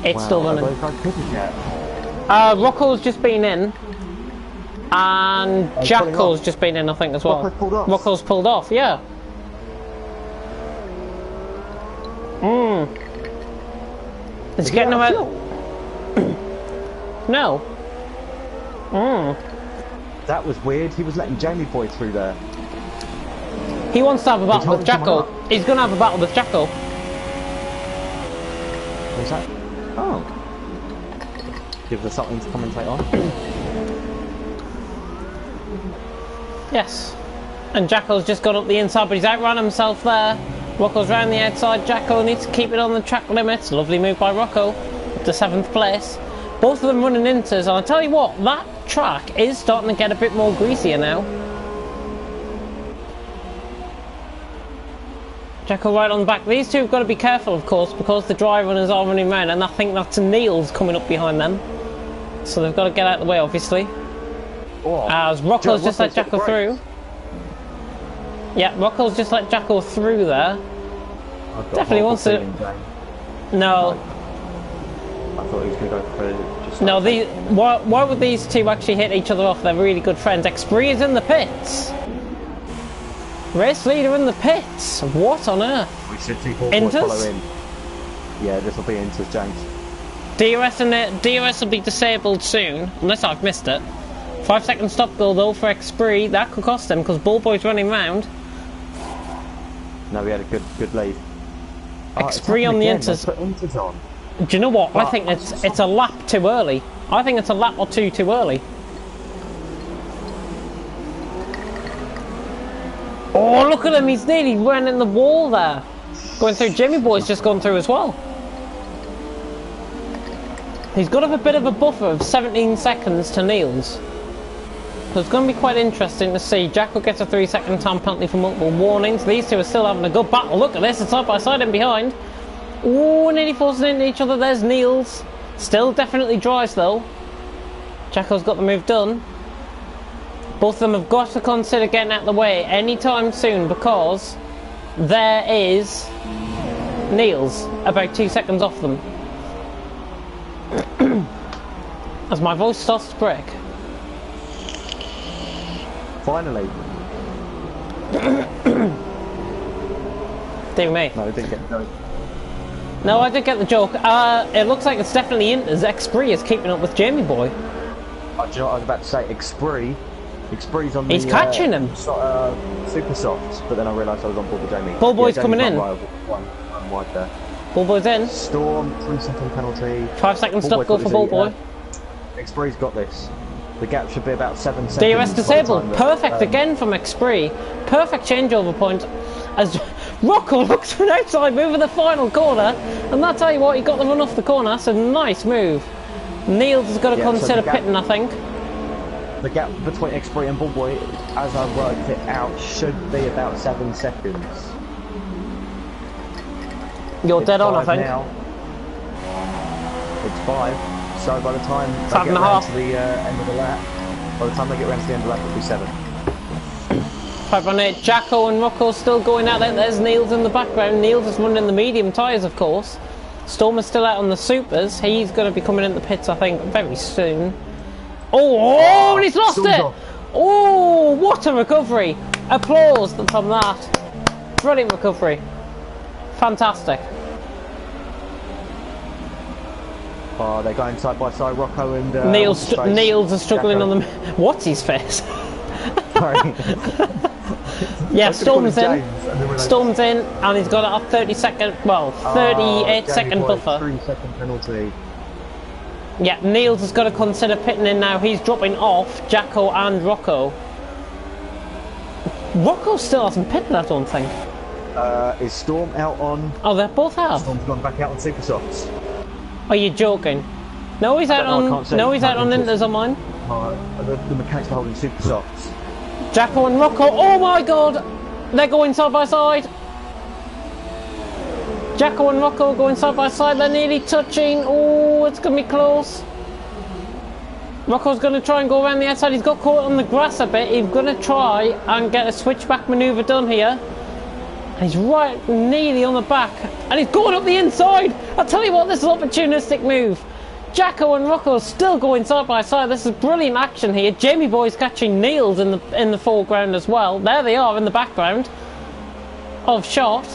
It's still running. Yet. Rocco's just been in. And Jackal's just been in, I think, as well. Rocco's pulled off, yeah. It's getting away. No. That was weird. He was letting Jamie Boy through there. He wants to have a battle with Jackal. He's going to have a battle with Jackal. What's that? Oh. Give us something to commentate on. Yes. And Jackal's just got up the inside, but he's outrun himself there. Rocco's round the outside. Jacko needs to keep it on the track limits. Lovely move by Rocco. Up to 7th place. Both of them running inters, and I tell you what, that track is starting to get a bit more greasier now. Jacko right on the back. These two have got to be careful, of course, because the dry runners are running round, and I think that's Neil's coming up behind them. So they've got to get out of the way, obviously. As Rocco's just let Jacko through. Yeah, Rocco's just let Jacko through there. Definitely wants to. No. I thought he was going to go for just. No, why would these two actually hit each other off? They're really good friends. Expree is in the pits. Race leader in the pits. What on earth? We should see Inters? Follow in. Yeah, this will be Inters, James. DRS will be disabled soon, unless I've missed it. 5-second stop goal though for Expree. That could cost him because Bullboy's running round. No, we had a good lead. Expree on the Inters. Put Inters on. Do you know what? I think it's a lap too early. I think it's a lap or two too early. Oh, look at him! He's nearly running the wall there. Going through. Jimmy Boy's just gone through as well. He's got a bit of a buffer of 17 seconds to Neil's. So it's going to be quite interesting to see. Jacko gets a 3-second time penalty for multiple warnings. These two are still having a good battle. Look at this, it's side by side and behind. Ooh, nearly forcing into each other. There's Neil's. Still definitely dries though. Jacko's got the move done. Both of them have got to consider getting out of the way anytime soon because there is Neil's about 2 seconds off them. As my voice starts to break. Finally. Dear me. No, I didn't get the joke. No, I did get the joke. It looks like it's definitely Inters. Expree is keeping up with Jamie Boy. Do you know what I was about to say? Expree's on the... He's catching him. Super soft, but then I realised I was on board with Jamie. Bullboy's coming in. One wide there. Bullboy's in. Storm, 3-second penalty. 5-second stop go for Bullboy. Expree's got this. The gap should be about 7 seconds. DRS disabled. Perfect again from Expree. Perfect changeover point. As Rocco looks for an outside move in the final corner. And I'll tell you what, he got the run off the corner. That's a nice move. Niels has got to consider pitting, I think. The gap between Expree and Bullboy, as I worked it out, should be about 7 seconds. You're dead on, I think. Now. It's 5. So by the time they get round to the end of the lap, by the time they get round to the end of the lap, it'll be 7. 5-8. Jacko and Rocco still going at it. There's Niels in the background. Niels is running the medium tyres, of course. Storm is still out on the supers. He's going to be coming in the pits, I think, very soon. Oh, and he's lost it! Oh, what a recovery! Applause from that. Brilliant recovery. Fantastic. Oh, they're going side by side, Rocco and... Niels are struggling Jacko. On the... What's his face? Sorry. Yeah, Storm's in. Storm's in, and he's got a 38-second buffer. 3-second penalty. Yeah, Niels has got to consider pitting in now. He's dropping off Jacko and Rocco. Rocco still hasn't pitted, I don't think. Is Storm out on... Oh, they both have. Storm's gone back out on Super Softs. Are you joking? No, he's out on... No, he's out on Inters on mine. The mechanics are holding Super Softs. Jacko and Rocco. Oh my god! They're going side by side. Jacko and Rocco going side by side. They're nearly touching. Oh, it's going to be close. Rocco's going to try and go around the outside. He's got caught on the grass a bit. He's going to try and get a switchback manoeuvre done here. And he's right nearly on the back. And he's going up the inside. I'll tell you what, this is an opportunistic move. Jacko and Rocco still going side by side. This is brilliant action here. Jamie Boy's catching Niels in the foreground as well. There they are in the background of shot.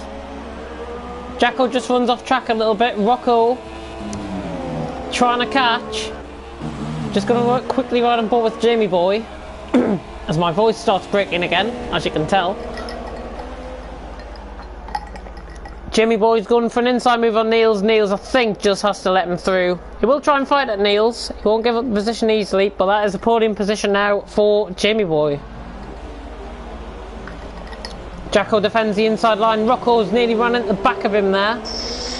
Jacko just runs off track a little bit. Rocco trying to catch. Just going to work quickly right on board with Jamie Boy. As my voice starts breaking again, as you can tell. Jamie Boy's going for an inside move on Niels. Niels, I think, just has to let him through. He will try and fight at Niels. He won't give up the position easily, but that is a podium position now for Jamie Boy. Jacko defends the inside line. Rocco's nearly running at the back of him there.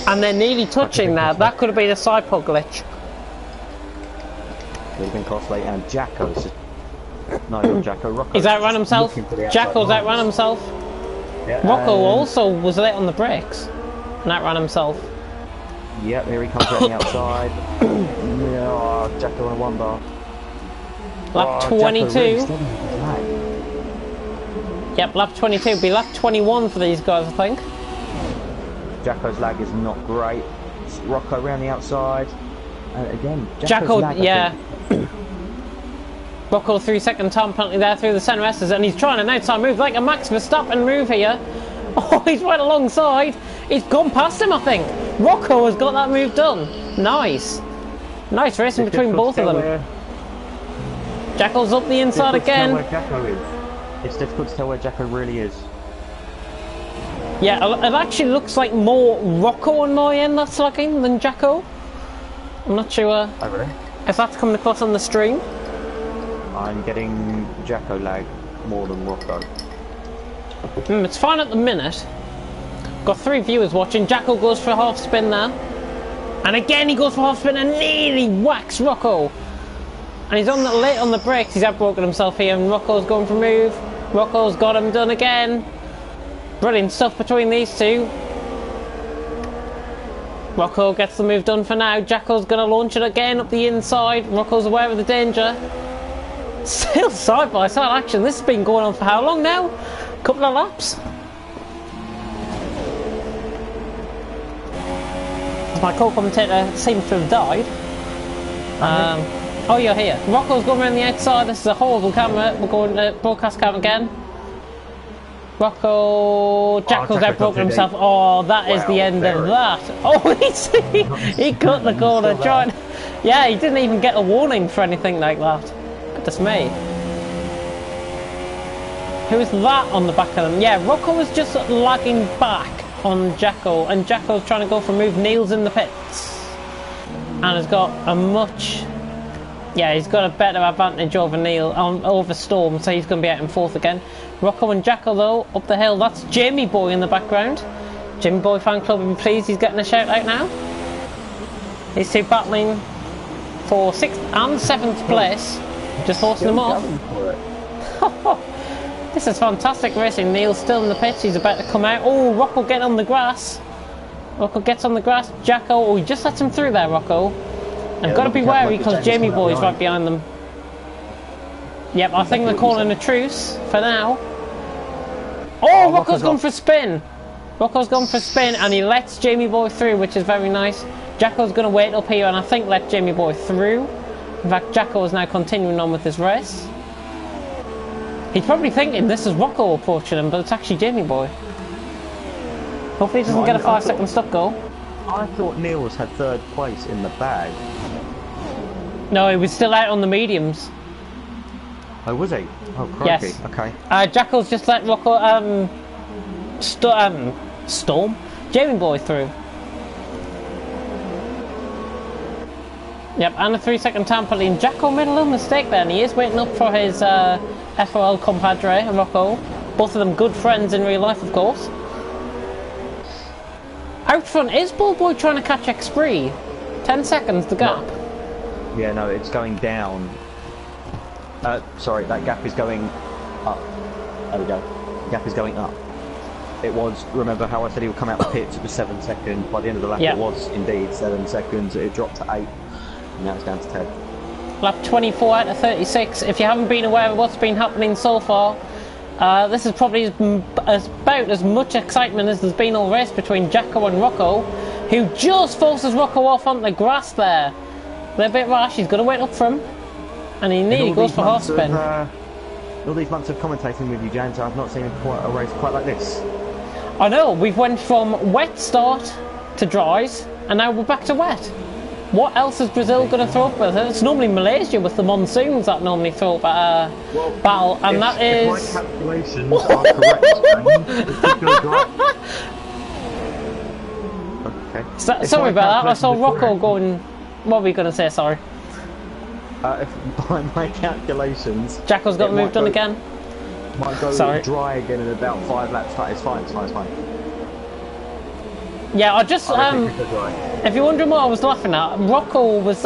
And they're nearly touching there. That could have been a side pod glitch. Could have been costly, and Jacko's just... No, not Jacko, Rocco. He's outrun himself. Jacko's outrun himself. Yeah, Rocco also was late on the brakes and outran himself. Yep, here he comes around the outside. Yeah, Jacko on one bar. Lap 22. Yep, lap 22. Be lap 21 for these guys, I think. Jacko's lag is not great. It's Rocco around the outside. And again, Jacko, lag, yeah. Rocco 3-second time penalty there through the centre S's, and he's trying an outside move like a Max Verstappen move here. Oh, he's right alongside. He's gone past him, I think. Rocco has got that move done. Nice. Nice racing between both of them. Jacko's up the inside again. It's difficult to tell where Jacko really is. Yeah, it actually looks like more Rocco on my end that's lagging than Jacko. I'm not sure if that's coming across on the stream. I'm getting Jacko lag more than Rocco. It's fine at the minute. Got 3 viewers watching. Jacko goes for a half spin there. And again he goes for half spin and nearly whacks Rocco. And he's on the late on the brakes. He's outbroken himself here and Rocco's going for a move. Rocco's got him done again. Brilliant stuff between these two. Rocco gets the move done for now. Jacko's going to launch it again up the inside. Rocco's aware of the danger. Still side by side action. This has been going on for how long now? A couple of laps. My co-commentator seems to have died. Oh, you're here. Rocco's going around the outside. This is a horrible camera. We're going to broadcast cam again. Rocco, Jacko's outbroken himself. Oh, that is the end of that. Oh, he cut the corner. Trying. Yeah, he didn't even get a warning for anything like that. Goodness me. Who's that on the back of them? Yeah, Rocco was just lagging back on Jacko, and Jacko's trying to go for a move. Niels in the pits, and has got a much. Yeah, he's got a better advantage over over Storm, so he's going to be out in 4th again. Rocco and Jacko though up the hill. That's Jamie Boy in the background. Jamie Boy fan club will be pleased. He's getting a shout out now. These two battling for 6th and 7th place. Just horsing them off. This is fantastic racing. Neil's still in the pits. He's about to come out. Oh, Rocco getting on the grass. Rocco gets on the grass. Jacko, oh, he just lets him through there, Rocco. I've got to be wary because Jamie Boy's right behind them. Yep, I think they're calling a truce for now. Oh, Rocco's gone for a spin. Rocco's gone for a spin and he lets Jamie Boy through, which is very nice. Jacko's going to wait up here and I think let Jamie Boy through. In fact, Jacko is now continuing on with his race. He's probably thinking this is Rocco approaching him, but it's actually Jamie Boy. Hopefully he doesn't get a 5-second stop go. I thought Niels had 3rd place in the bag. No, he was still out on the mediums. Oh, was he? Oh, crikey. Yes. Okay. Jacko's just let Rocco, Storm? Jamie Boy through. Yep, and a 3-second time penalty. And Jacko made a little mistake there, and he is waiting up for his FRL compadre, Rocco. Both of them good friends in real life, of course. Out front, is Bullboy trying to catch X-Spree? 10 seconds, the gap. No. Yeah, no, it's going down. Sorry, that gap is going up. There we go. The gap is going up. It was, remember how I said he would come out the pits, it was 7 seconds. By the end of the lap, It was indeed 7 seconds. It dropped to 8. And now it's down to 10. Lap 24 out of 36. If you haven't been aware of what's been happening so far, This is probably about as much excitement as there's been all race between Jacko and Rocco, who just forces Rocco off onto the grass there. They're a bit rash, he's got to wait up for him. And he nearly goes for half spin. All these months of commentating with you, James, I've not seen a race quite like this. I know, we've went from wet start to dries, and now we're back to wet. What else is Brazil going to throw up with? It's normally Malaysia with the monsoons that normally throw up a battle, and that is... If my calculations are correct, okay. Sorry about that, I saw Rocco going... What were you going to say, sorry? If by my calculations... Jacko's got the move done again. Might go dry again in about 5 laps. It's fine, it's fine. Yeah, I just... if you're wondering what I was laughing at, Rocco was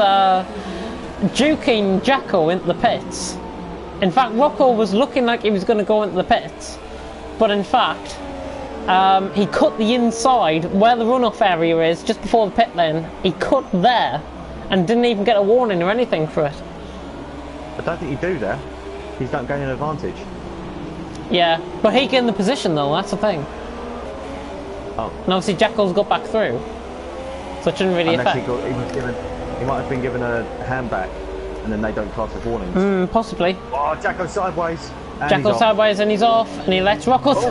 juking Jacko into the pits. In fact, Rocco was looking like he was going to go into the pits. But in fact, he cut the inside where the runoff area is, just before the pit lane. He cut there and didn't even get a warning or anything for it. I don't think you do there. He's not gaining an advantage. Yeah, but he gained the position though, that's the thing. Oh. And obviously Jacko's got back through. So it shouldn't really affect. He might have been given a hand back and then they don't class as warnings. Possibly. Oh, Jacko sideways. Jacko sideways and he's off and he lets Rocco through.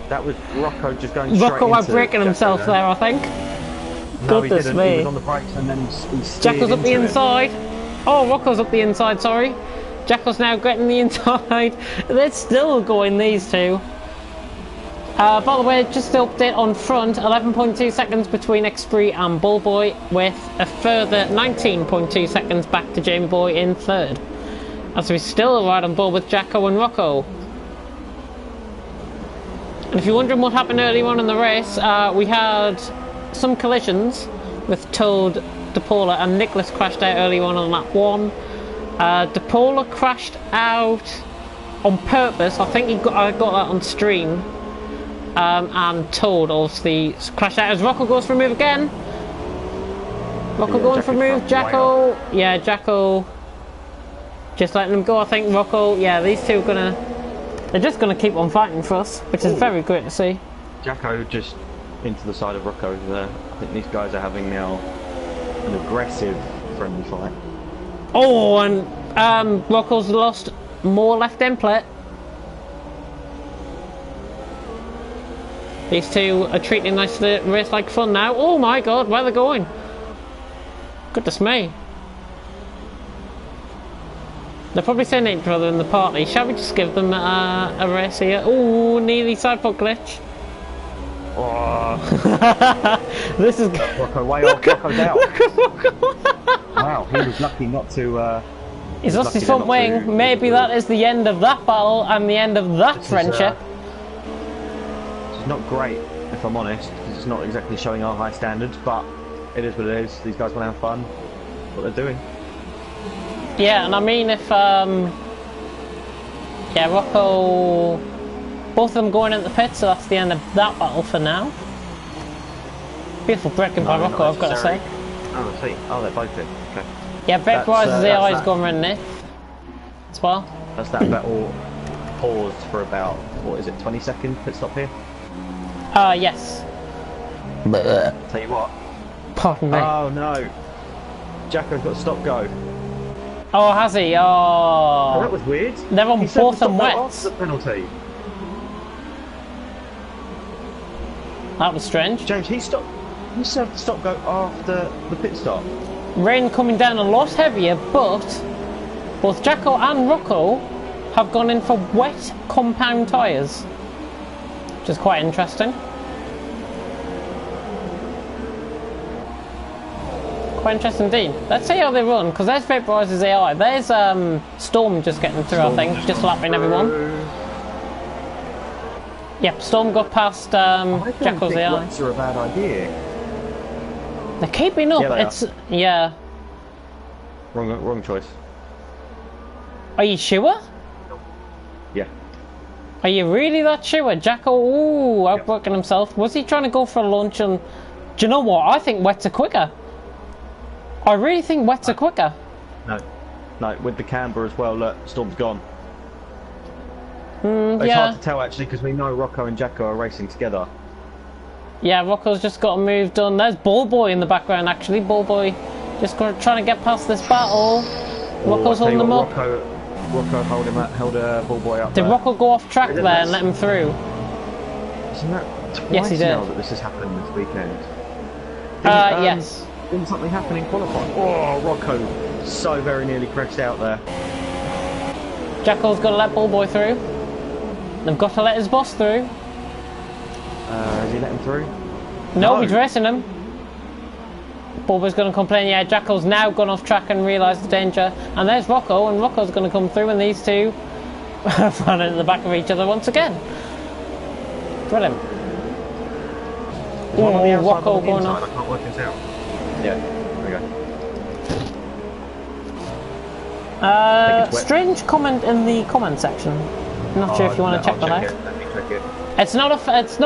That was Rocco just going straight Rocco into out breaking himself there, I think. No, Goodness he me. He was on the brakes and then he Jacko's up the inside. Oh, Rocco's up the inside, sorry. Jacko's now getting the inside. They're still going, these two. By the way, just to update on front, 11.2 seconds between Xpree and Bullboy, with a further 19.2 seconds back to Jamie Boy in third. As we still right on board with Jacko and Rocco. And if you're wondering what happened earlier on in the race, we had some collisions with Toad, DePaula and Nicholas crashed out early on lap 1. DePaula crashed out on purpose. I think I got that on stream. And Toad obviously crashed out as Rocco goes for a move again. Rocco going for a move. Jacko, yeah, Jacko just letting him go. I think Rocco, yeah, these two they're just gonna keep on fighting for us, which is very great to see. Jacko just into the side of Rocco there. I think these guys are having now an aggressive friendly fight. Oh, and Rocco's lost more left end plate. These two are treating this race like fun now. Oh my god, where are they going? Goodness me. They're probably saying each other in the party. Shall we just give them a race here? Oh, nearly side foot glitch. Oh. This is Rocco way off. Rocco's out. Wow, he was lucky not to. He's lost his front wing. Maybe that is the end of that battle and the end of that friendship. It's not great, if I'm honest, because it's not exactly showing our high standards, but it is what it is. These guys want to have fun. What they're doing. Yeah, and I mean if yeah, Rocco, both of them going into the pit, so that's the end of that battle for now. Beautiful braking by Rocco, I've got to say. Oh, I see. Oh, they're both in. Okay. Yeah, Brett Rise's AI is going around it as well. That's that battle paused for about, what is it, 20 second pit stop here? Yes. Tell you what. Pardon me. Oh no. Jacko's got stop go. Oh, has he? Oh. That was weird. They're on both and wets. The penalty. That was strange. James, he served the stop go after the pit stop. Rain coming down a lot heavier, but both Jacko and Rocco have gone in for wet compound tyres, which is quite interesting. Quite interesting indeed. Let's see how they run, because there's Vaporize's AI. There's Storm just getting through, I think, just lapping everyone. Yep, Storm got past Jacko's AI. I don't think are a bad idea. They're keeping up. Yeah, yeah. Wrong choice. Are you sure? Yeah. Are you really that sure? Jacko, ooh, outworking himself. Was he trying to go for a lunch? And do you know what? I think wets are quicker. I really think wets are quicker. No, No, with the camber as well. Look, Storm's gone. Mm, It's yeah. hard to tell actually because we know Rocco and Jacko are racing together. Yeah, Rocco's just got a move done. There's Ball Boy in the background actually. Ball Boy just trying to get past this battle. Rocco's holding him up. Rocco held a Ball Boy up. Did there. Rocco go off track there and let him through? Isn't that twice Yes, he did. now that this has happened this weekend? Yes. Didn't something happen in qualifying? Oh, Rocco so very nearly crashed out there. Jacko's got to let Ball Boy through. They've got to let his boss through. Has he let him through? No, he's racing him. Ball Boy's going to complain. Yeah, Jacko's now gone off track and realised the danger. And there's Rocco, and Rocco's going to come through, and these two run into the back of each other once again. Brilliant. Oh, Rocco going off. I can't work this out. Yeah, there we go. Strange comment in the comment section. Not sure if you want to check that out. Let me check it. It's not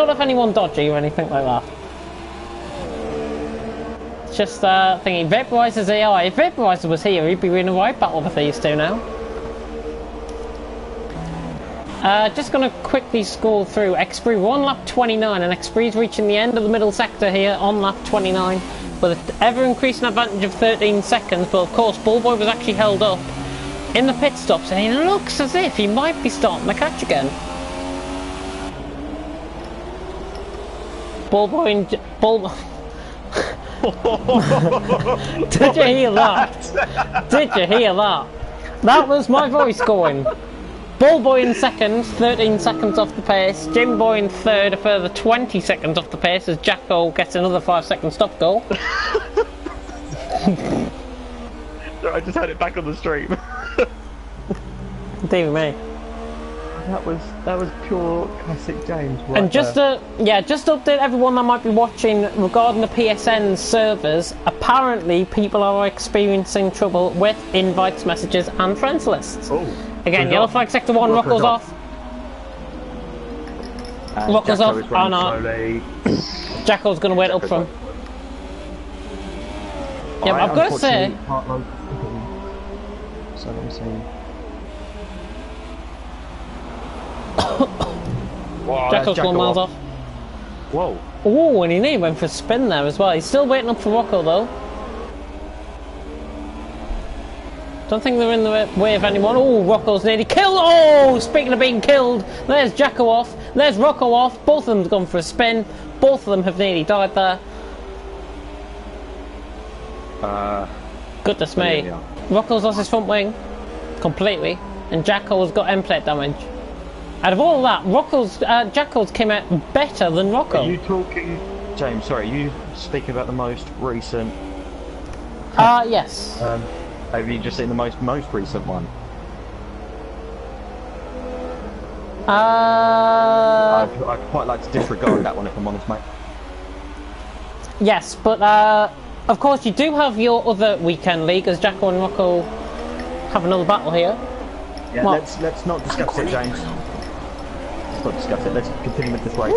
of anyone dodgy or anything like that. It's just thinking Vaporizer's AI. If Vaporizer was here, he'd be in a right battle with these two now. Just going to quickly scroll through. Xpree, we're on lap 29, and Xpree's reaching the end of the middle sector here on lap 29, with an ever-increasing advantage of 13 seconds, but of course Ballboy was actually held up in the pit stops, and it looks as if he might be starting the catch again. Ballboy and... Did you hear that? Did you hear that? That was my voice going. Ballboy in second, 13 seconds off the pace. Jim Boy in third, a further 20 seconds off the pace as Jacko gets another 5-second stop goal. Sorry, I just had it back on the stream. Dear me. That was pure classic James. Right And just to update everyone that might be watching regarding the PSN servers, apparently people are experiencing trouble with invites, messages and friends lists. Oh. Again, yellow flag sector 1, Rocco's off. Rocco's off. Oh no. Jacko's going to wait up from. Yeah, I've got to say. So let me see. Jacko's gone miles off. Whoa. Oh, and he nearly went for a spin there as well. He's still waiting up for Rocco though. Don't think they're in the way of anyone. Oh, Rocco's nearly killed. Oh, speaking of being killed, there's Jacko off. There's Rocco off. Both of them's gone for a spin. Both of them have nearly died there. Goodness me. Yeah. Rocco's lost his front wing completely, and Jacko's got end plate damage. Out of all that, Jacko's came out better than Rocco. Are you talking, James? Sorry, are you speaking about the most recent? Yes. Have you just seen the most recent one? I'd quite like to disregard that one if I'm honest, mate. Yes, but of course you do have your other weekend league as Jacko and Rocco have another battle here. Yeah, well, let's not discuss it, James. Let's not discuss it. Let's continue with this race.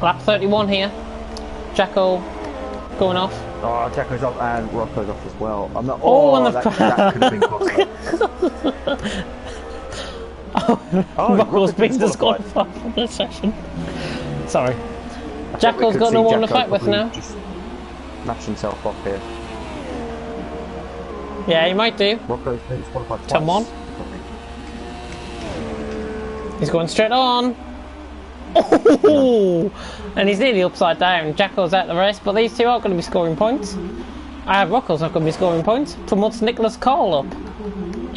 Lap 31 here. Jacko going off. Oh, Jacko's off and Rocco's off as well. I'm not. Oh, and that could have been closer. Rocco's been disqualified from this session. Sorry. Jacko's got no one to fight with now. Just smash himself off here. Yeah, he might do. Rocco's been disqualified twice. Come on. He's going straight on. Oh! And he's nearly upside down. Jacko's out the race, but these two aren't going to be scoring points. Rocco's not going to be scoring points. Promotes Nicholas Cole up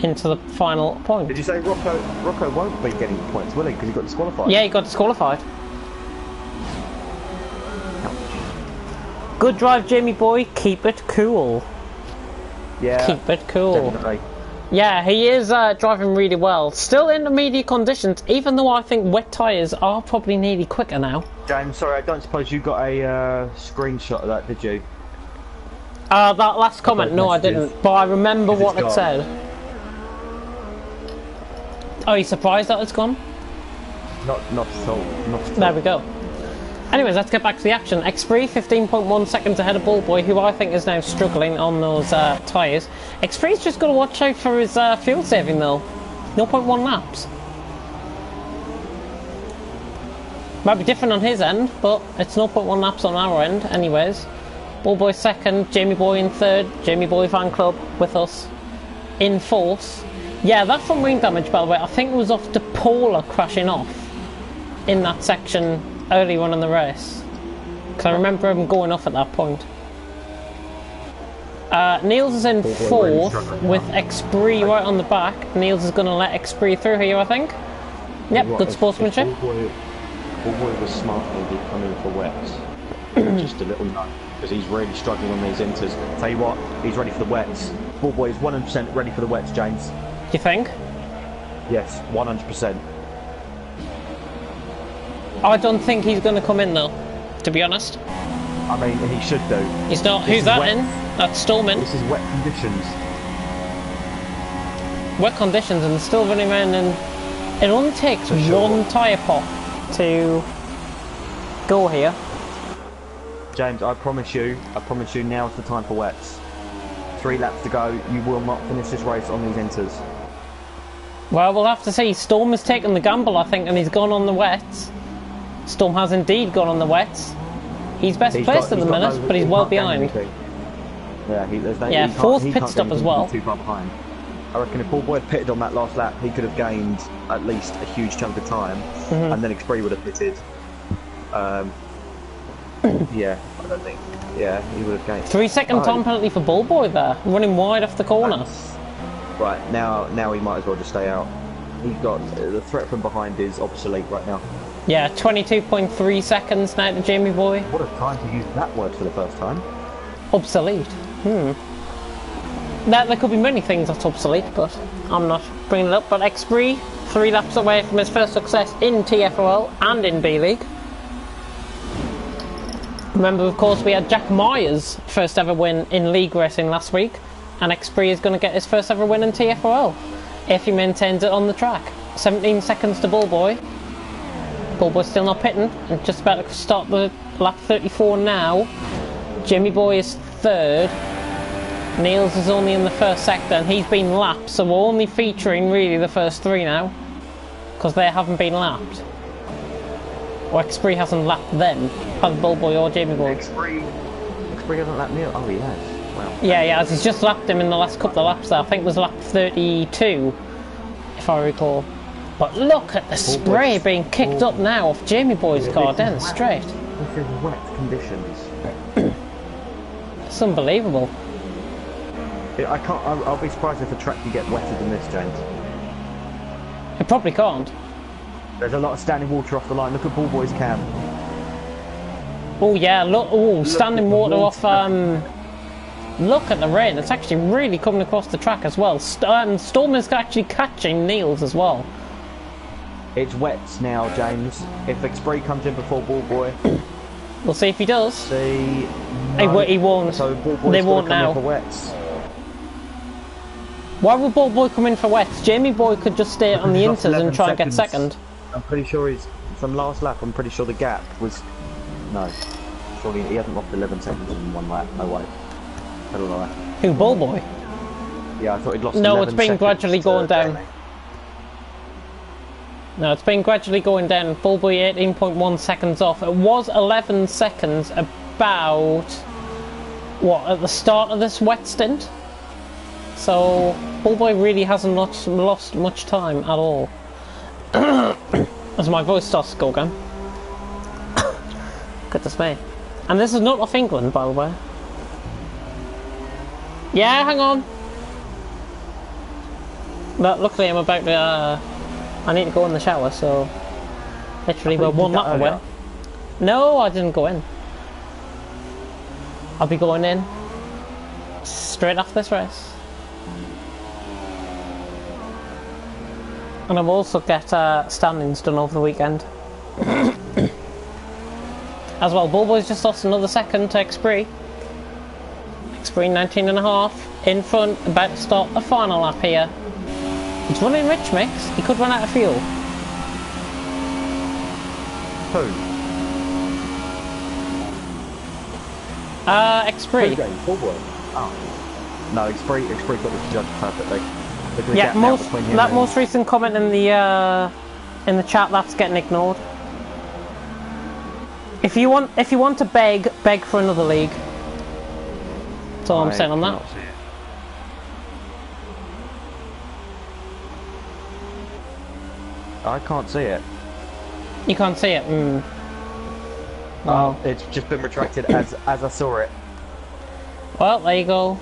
into the final point. Did you say Rocco won't be getting points, will he? Because he got disqualified. Yeah, he got disqualified. Good drive, Jamie boy. Keep it cool. Yeah. Keep it cool. Definitely. Yeah, he is driving really well. Still in the media conditions, even though I think wet tyres are probably nearly quicker now. James, sorry, I don't suppose you got a screenshot of that, did you? That last comment, no, I didn't. But I remember what it said. Oh, you surprised that it's gone? Not at all. Not at all. There we go. Anyways, let's get back to the action. X3, 15.1 seconds ahead of Ballboy, who I think is now struggling on those tyres. X3's just got to watch out for his fuel saving though. 0.1 laps. Might be different on his end, but it's 0.1 laps on our end anyways. Ballboy second, Jamie Boy in third, Jamie Boy fan club with us in fourth. Yeah, that front wing damage, by the way, I think it was off the Polar crashing off in that section early on in the race. Because I remember him going off at that point. Niels is in fourth with Xbree right on the back. Niels is going to let Xbree through here, I think. Yep, good sportsmanship. Ballboy was smart maybe coming for wets. Just a little nut, because he's really struggling on these inters. Tell you what, he's ready for the wets. Ballboy is 100% ready for the wets, James. Do you think? Yes, 100%. I don't think he's going to come in though, to be honest. I mean, he should do. He's not. Who's that wet. in? That's Stallman. This is wet conditions. Wet conditions and still running around, and it only takes one tyre pop to go here. James, I promise you now's the time for wets. 3 laps to go, you will not finish this race on these inters. Well, we'll have to see. Storm has taken the gamble, I think, and he's gone on the wets. Storm has indeed gone on the wets. He's best placed at the minute, but he's well behind. Yeah, fourth pit stop as well. Too far behind. I reckon if Ballboy had pitted on that last lap, he could have gained at least a huge chunk of time, and then Xbree would have pitted. Yeah, I don't think. Yeah, he would have gained. 3-second time penalty for Ballboy there, running wide off the corner. Right, now he might as well just stay out. He's got the threat from behind is obsolete right now. Yeah, 22.3 seconds now to Jamie Boy. What a time to use that word for the first time. Obsolete. There could be many things that's obsolete, but I'm not bringing it up. But Xbree, 3 laps away from his first success in TFRL and in B-League. Remember, of course, we had Jack Myers' first ever win in league racing last week, and Xbree is going to get his first ever win in TFRL if he maintains it on the track. 17 seconds to Ballboy. Ballboy's still not pitting, and just about to start the lap 34 now. Jamie Boy is third. Niels is only in the first sector, and he's been lapped, so we're only featuring really the first 3 now, because they haven't been lapped. Or Xbree hasn't lapped them, either Ballboy or Jamie Boy. Xbree hasn't lapped Niels? Oh, he has. Wow. Yeah, he's just lapped him in the last couple of laps there. I think it was lap 32, if I recall. But look at the spray being kicked up now off Jamie Boy's car down straight. This is wet conditions. It's unbelievable. I'll be surprised if the track can get wetter than this, James. It probably can't. There's a lot of standing water off the line. Look at Ballboy's cam. Oh yeah, look, standing water off, look at the rain. It's actually really coming across the track as well. Storm is actually catching Niels as well. It's wet now, James. If Xbree comes in before Ballboy, we'll see if he does. See, no. He won't. So they won't now. For wets. Why would Ballboy come in for wets? Jamie Boy could just stay on the inters and try and get second. I'm pretty sure from last lap. I'm pretty sure the gap was no. Surely he hasn't lost 11 seconds in one lap. No way. I don't know. Who, Ballboy? Yeah, I thought he'd lost. No, it's been gradually going down. No, it's been gradually going down. Ballboy 18.1 seconds off. It was 11 seconds about, what, at the start of this wet stint? So, Ballboy really hasn't lost much time at all. As my voice starts to go again. Goodness me. And this is not off England, by the way. Yeah, hang on. But luckily I'm about to, I need to go in the shower, so literally we're 1 lap away. No, I didn't go in. I'll be going in straight after this race. And I've also got standings done over the weekend. As well, Ballboy's just lost another second to Xbree. Xbree 19.5 in front, about to start the final lap here. He's running rich mix, he could run out of fuel. Who? X3. Oh. No, X3 got this judged perfectly. Look at the Yeah, gap now between him that and- most recent comment in the chat, that's getting ignored. If you want to beg for another league. That's all I'm saying on that. I can't see it. You can't see it. Oh, it's just been retracted as I saw it. Well, there you go.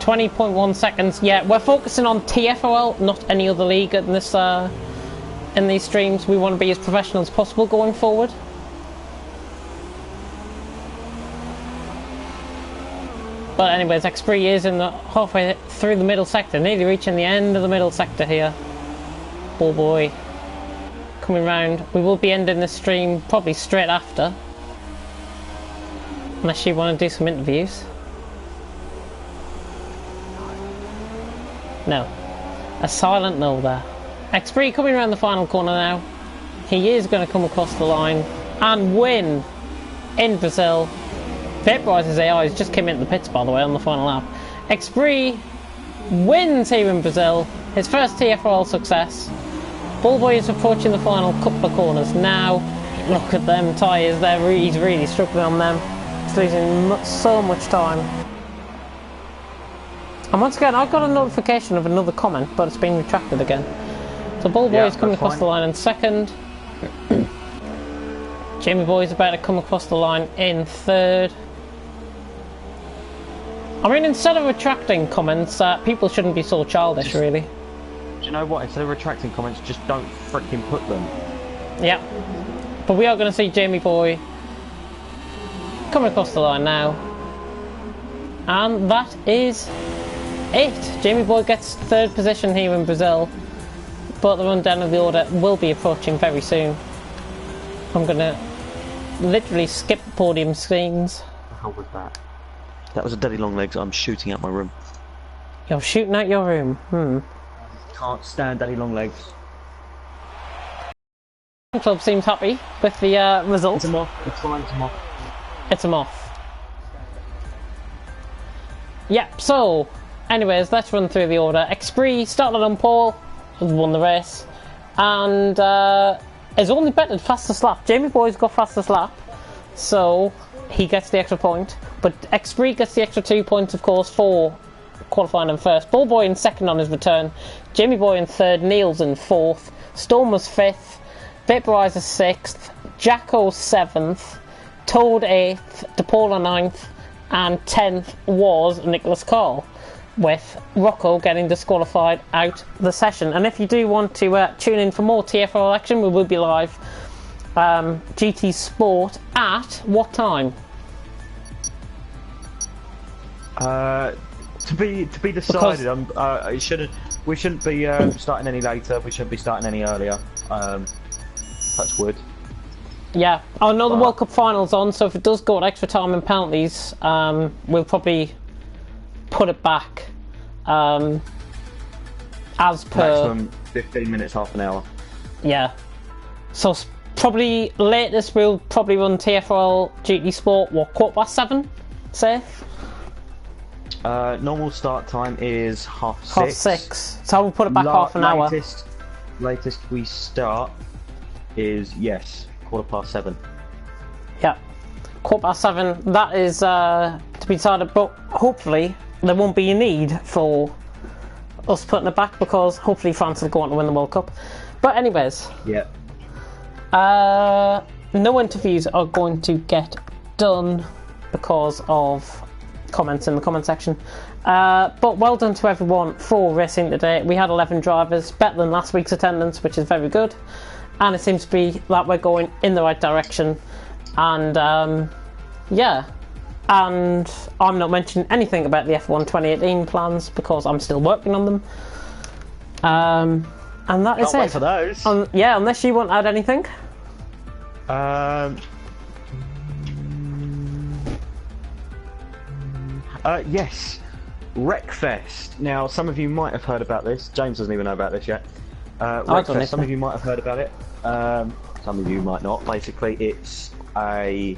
20.1 seconds. Yeah, we're focusing on TFRL, not any other league in this in these streams. We want to be as professional as possible going forward. But anyways, X3 is in the halfway through the middle sector, nearly reaching the end of the middle sector here. Ball boy coming round. We will be ending this stream probably straight after, unless you want to do some interviews. No. A silent no there. X3 coming around the final corner now. He is going to come across the line and win in Brazil. Vaporize's AI has just came into the pits, by the way, on the final lap. X3 wins here in Brazil. His first TFRL success. Ballboy is approaching the final couple of corners now. Look at them tyres. He's really struggling on them. He's losing so much time. And once again, I got a notification of another comment, but it's been retracted again. So Ballboy is coming across the line in second. Jamie Boy is about to come across the line in third. I mean, instead of retracting comments, people shouldn't be so childish, really. Do you know what? Instead of retracting comments, just don't freaking put them. Yeah. But we are going to see Jamie Boy coming across the line now. And that is it. Jamie Boy gets third position here in Brazil. But the rundown of the order will be approaching very soon. I'm going to literally skip podium screens. What the hell was that? That was a Daddy Long Legs. I'm shooting out my room. You're shooting out your room. Can't stand Daddy Long Legs. Club seems happy with the result. It's a moth. It's fine. It's a moth. It's a moth. Yep. So, anyways, let's run through the order. X3 started on pole, won the race, and is only betted fastest lap. Jamie Boy's got fastest lap, so he gets the extra point. But X3 gets the extra 2 points, of course, for qualifying in first. Ballboy in second on his return. Jamie Boy in third. Neil's in fourth. Storm was fifth. Vaporizer sixth. Jacko seventh. Toad eighth. DePaula ninth. And 10th was Nicholas Carl, with Rocco getting disqualified out the session. And if you do want to tune in for more TFRL action, we will be live GT Sport at what time? To be decided. We shouldn't be starting any later. We shouldn't be starting any earlier. Touch wood. Yeah, I know the World Cup final's on, so if it does go at extra time and penalties, we'll probably put it back as per... Maximum 15 minutes, half an hour. Yeah. So probably latest we'll probably run TFRL GT Sport, 7:15, safe? Normal start time is 6:30. 6:30. So we'll put it back half an hour. Latest we start is, yes, 7:15. Yeah. 7:15. That is to be decided, but hopefully there won't be a need for us putting it back, because hopefully France will go on to win the World Cup. But anyways. Yeah. No interviews are going to get done because of comments in the comment section. But well done to everyone for racing today. We had 11 drivers, better than last week's attendance, which is very good. And it seems to be that we're going in the right direction. And yeah. And I'm not mentioning anything about the F1 2018 plans because I'm still working on them. And that is it. Can't wait for those. Yeah, unless you want to add anything. Yes, Wreckfest. Now, some of you might have heard about this. James doesn't even know about this yet. Wreckfest, some of you might have heard about it. Some of you might not. Basically, it's a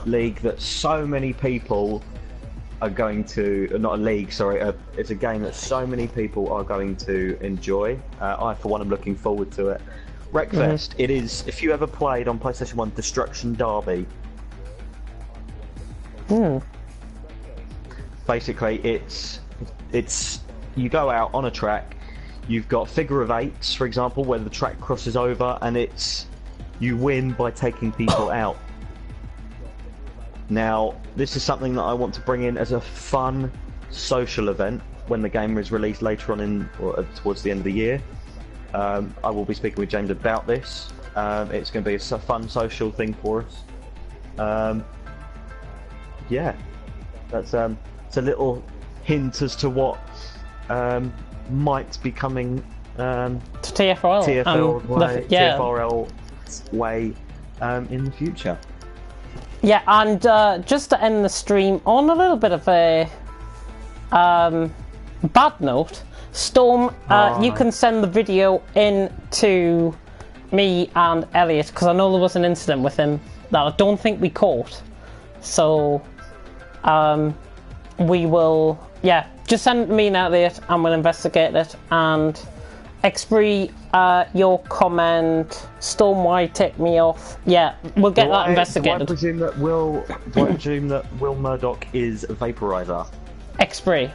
league that so many people are going to, not a league, sorry, it's a game that so many people are going to enjoy. I, for one, am looking forward to it. Wreckfest, it is, if you ever played on PlayStation 1, Destruction Derby. Basically, it's you go out on a track, you've got figure of eights, for example, where the track crosses over, and you win by taking people out. Now, this is something that I want to bring in as a fun social event when the game is released later on towards the end of the year. I will be speaking with James about this. It's going to be a fun social thing for us. Yeah, that's it's a little hint as to what might be coming to TFRL. TFRL way in the future. Yeah, and just to end the stream on a little bit of a bad note, Storm, you can send the video in to me and Elliot, because I know there was an incident with him that I don't think we caught. So, we will, just send it to me and Elliot, and we'll investigate it. And Expree, your comment, Storm, why take me off? Yeah, we'll get that investigated. Do I presume that Will Murdoch is Vaporizer? Expree.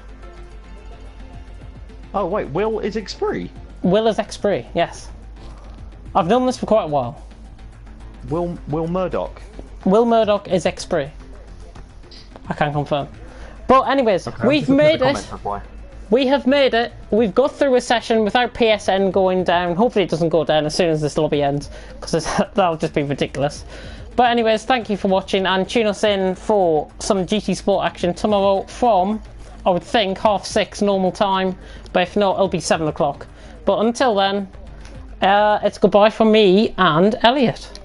Oh wait, Will is Expree? Will is Expree, yes. I've known this for quite a while. Will Murdoch? Will Murdoch is Expree. I can confirm. But anyways, okay, we've made it. We have made it. We've got through a session without PSN going down. Hopefully it doesn't go down as soon as this lobby ends, because that'll just be ridiculous. But anyways, thank you for watching, and tune us in for some GT Sport action tomorrow from, I would think, 6:30 normal time. But if not, it'll be 7 o'clock. But until then, it's goodbye from me and Elliot.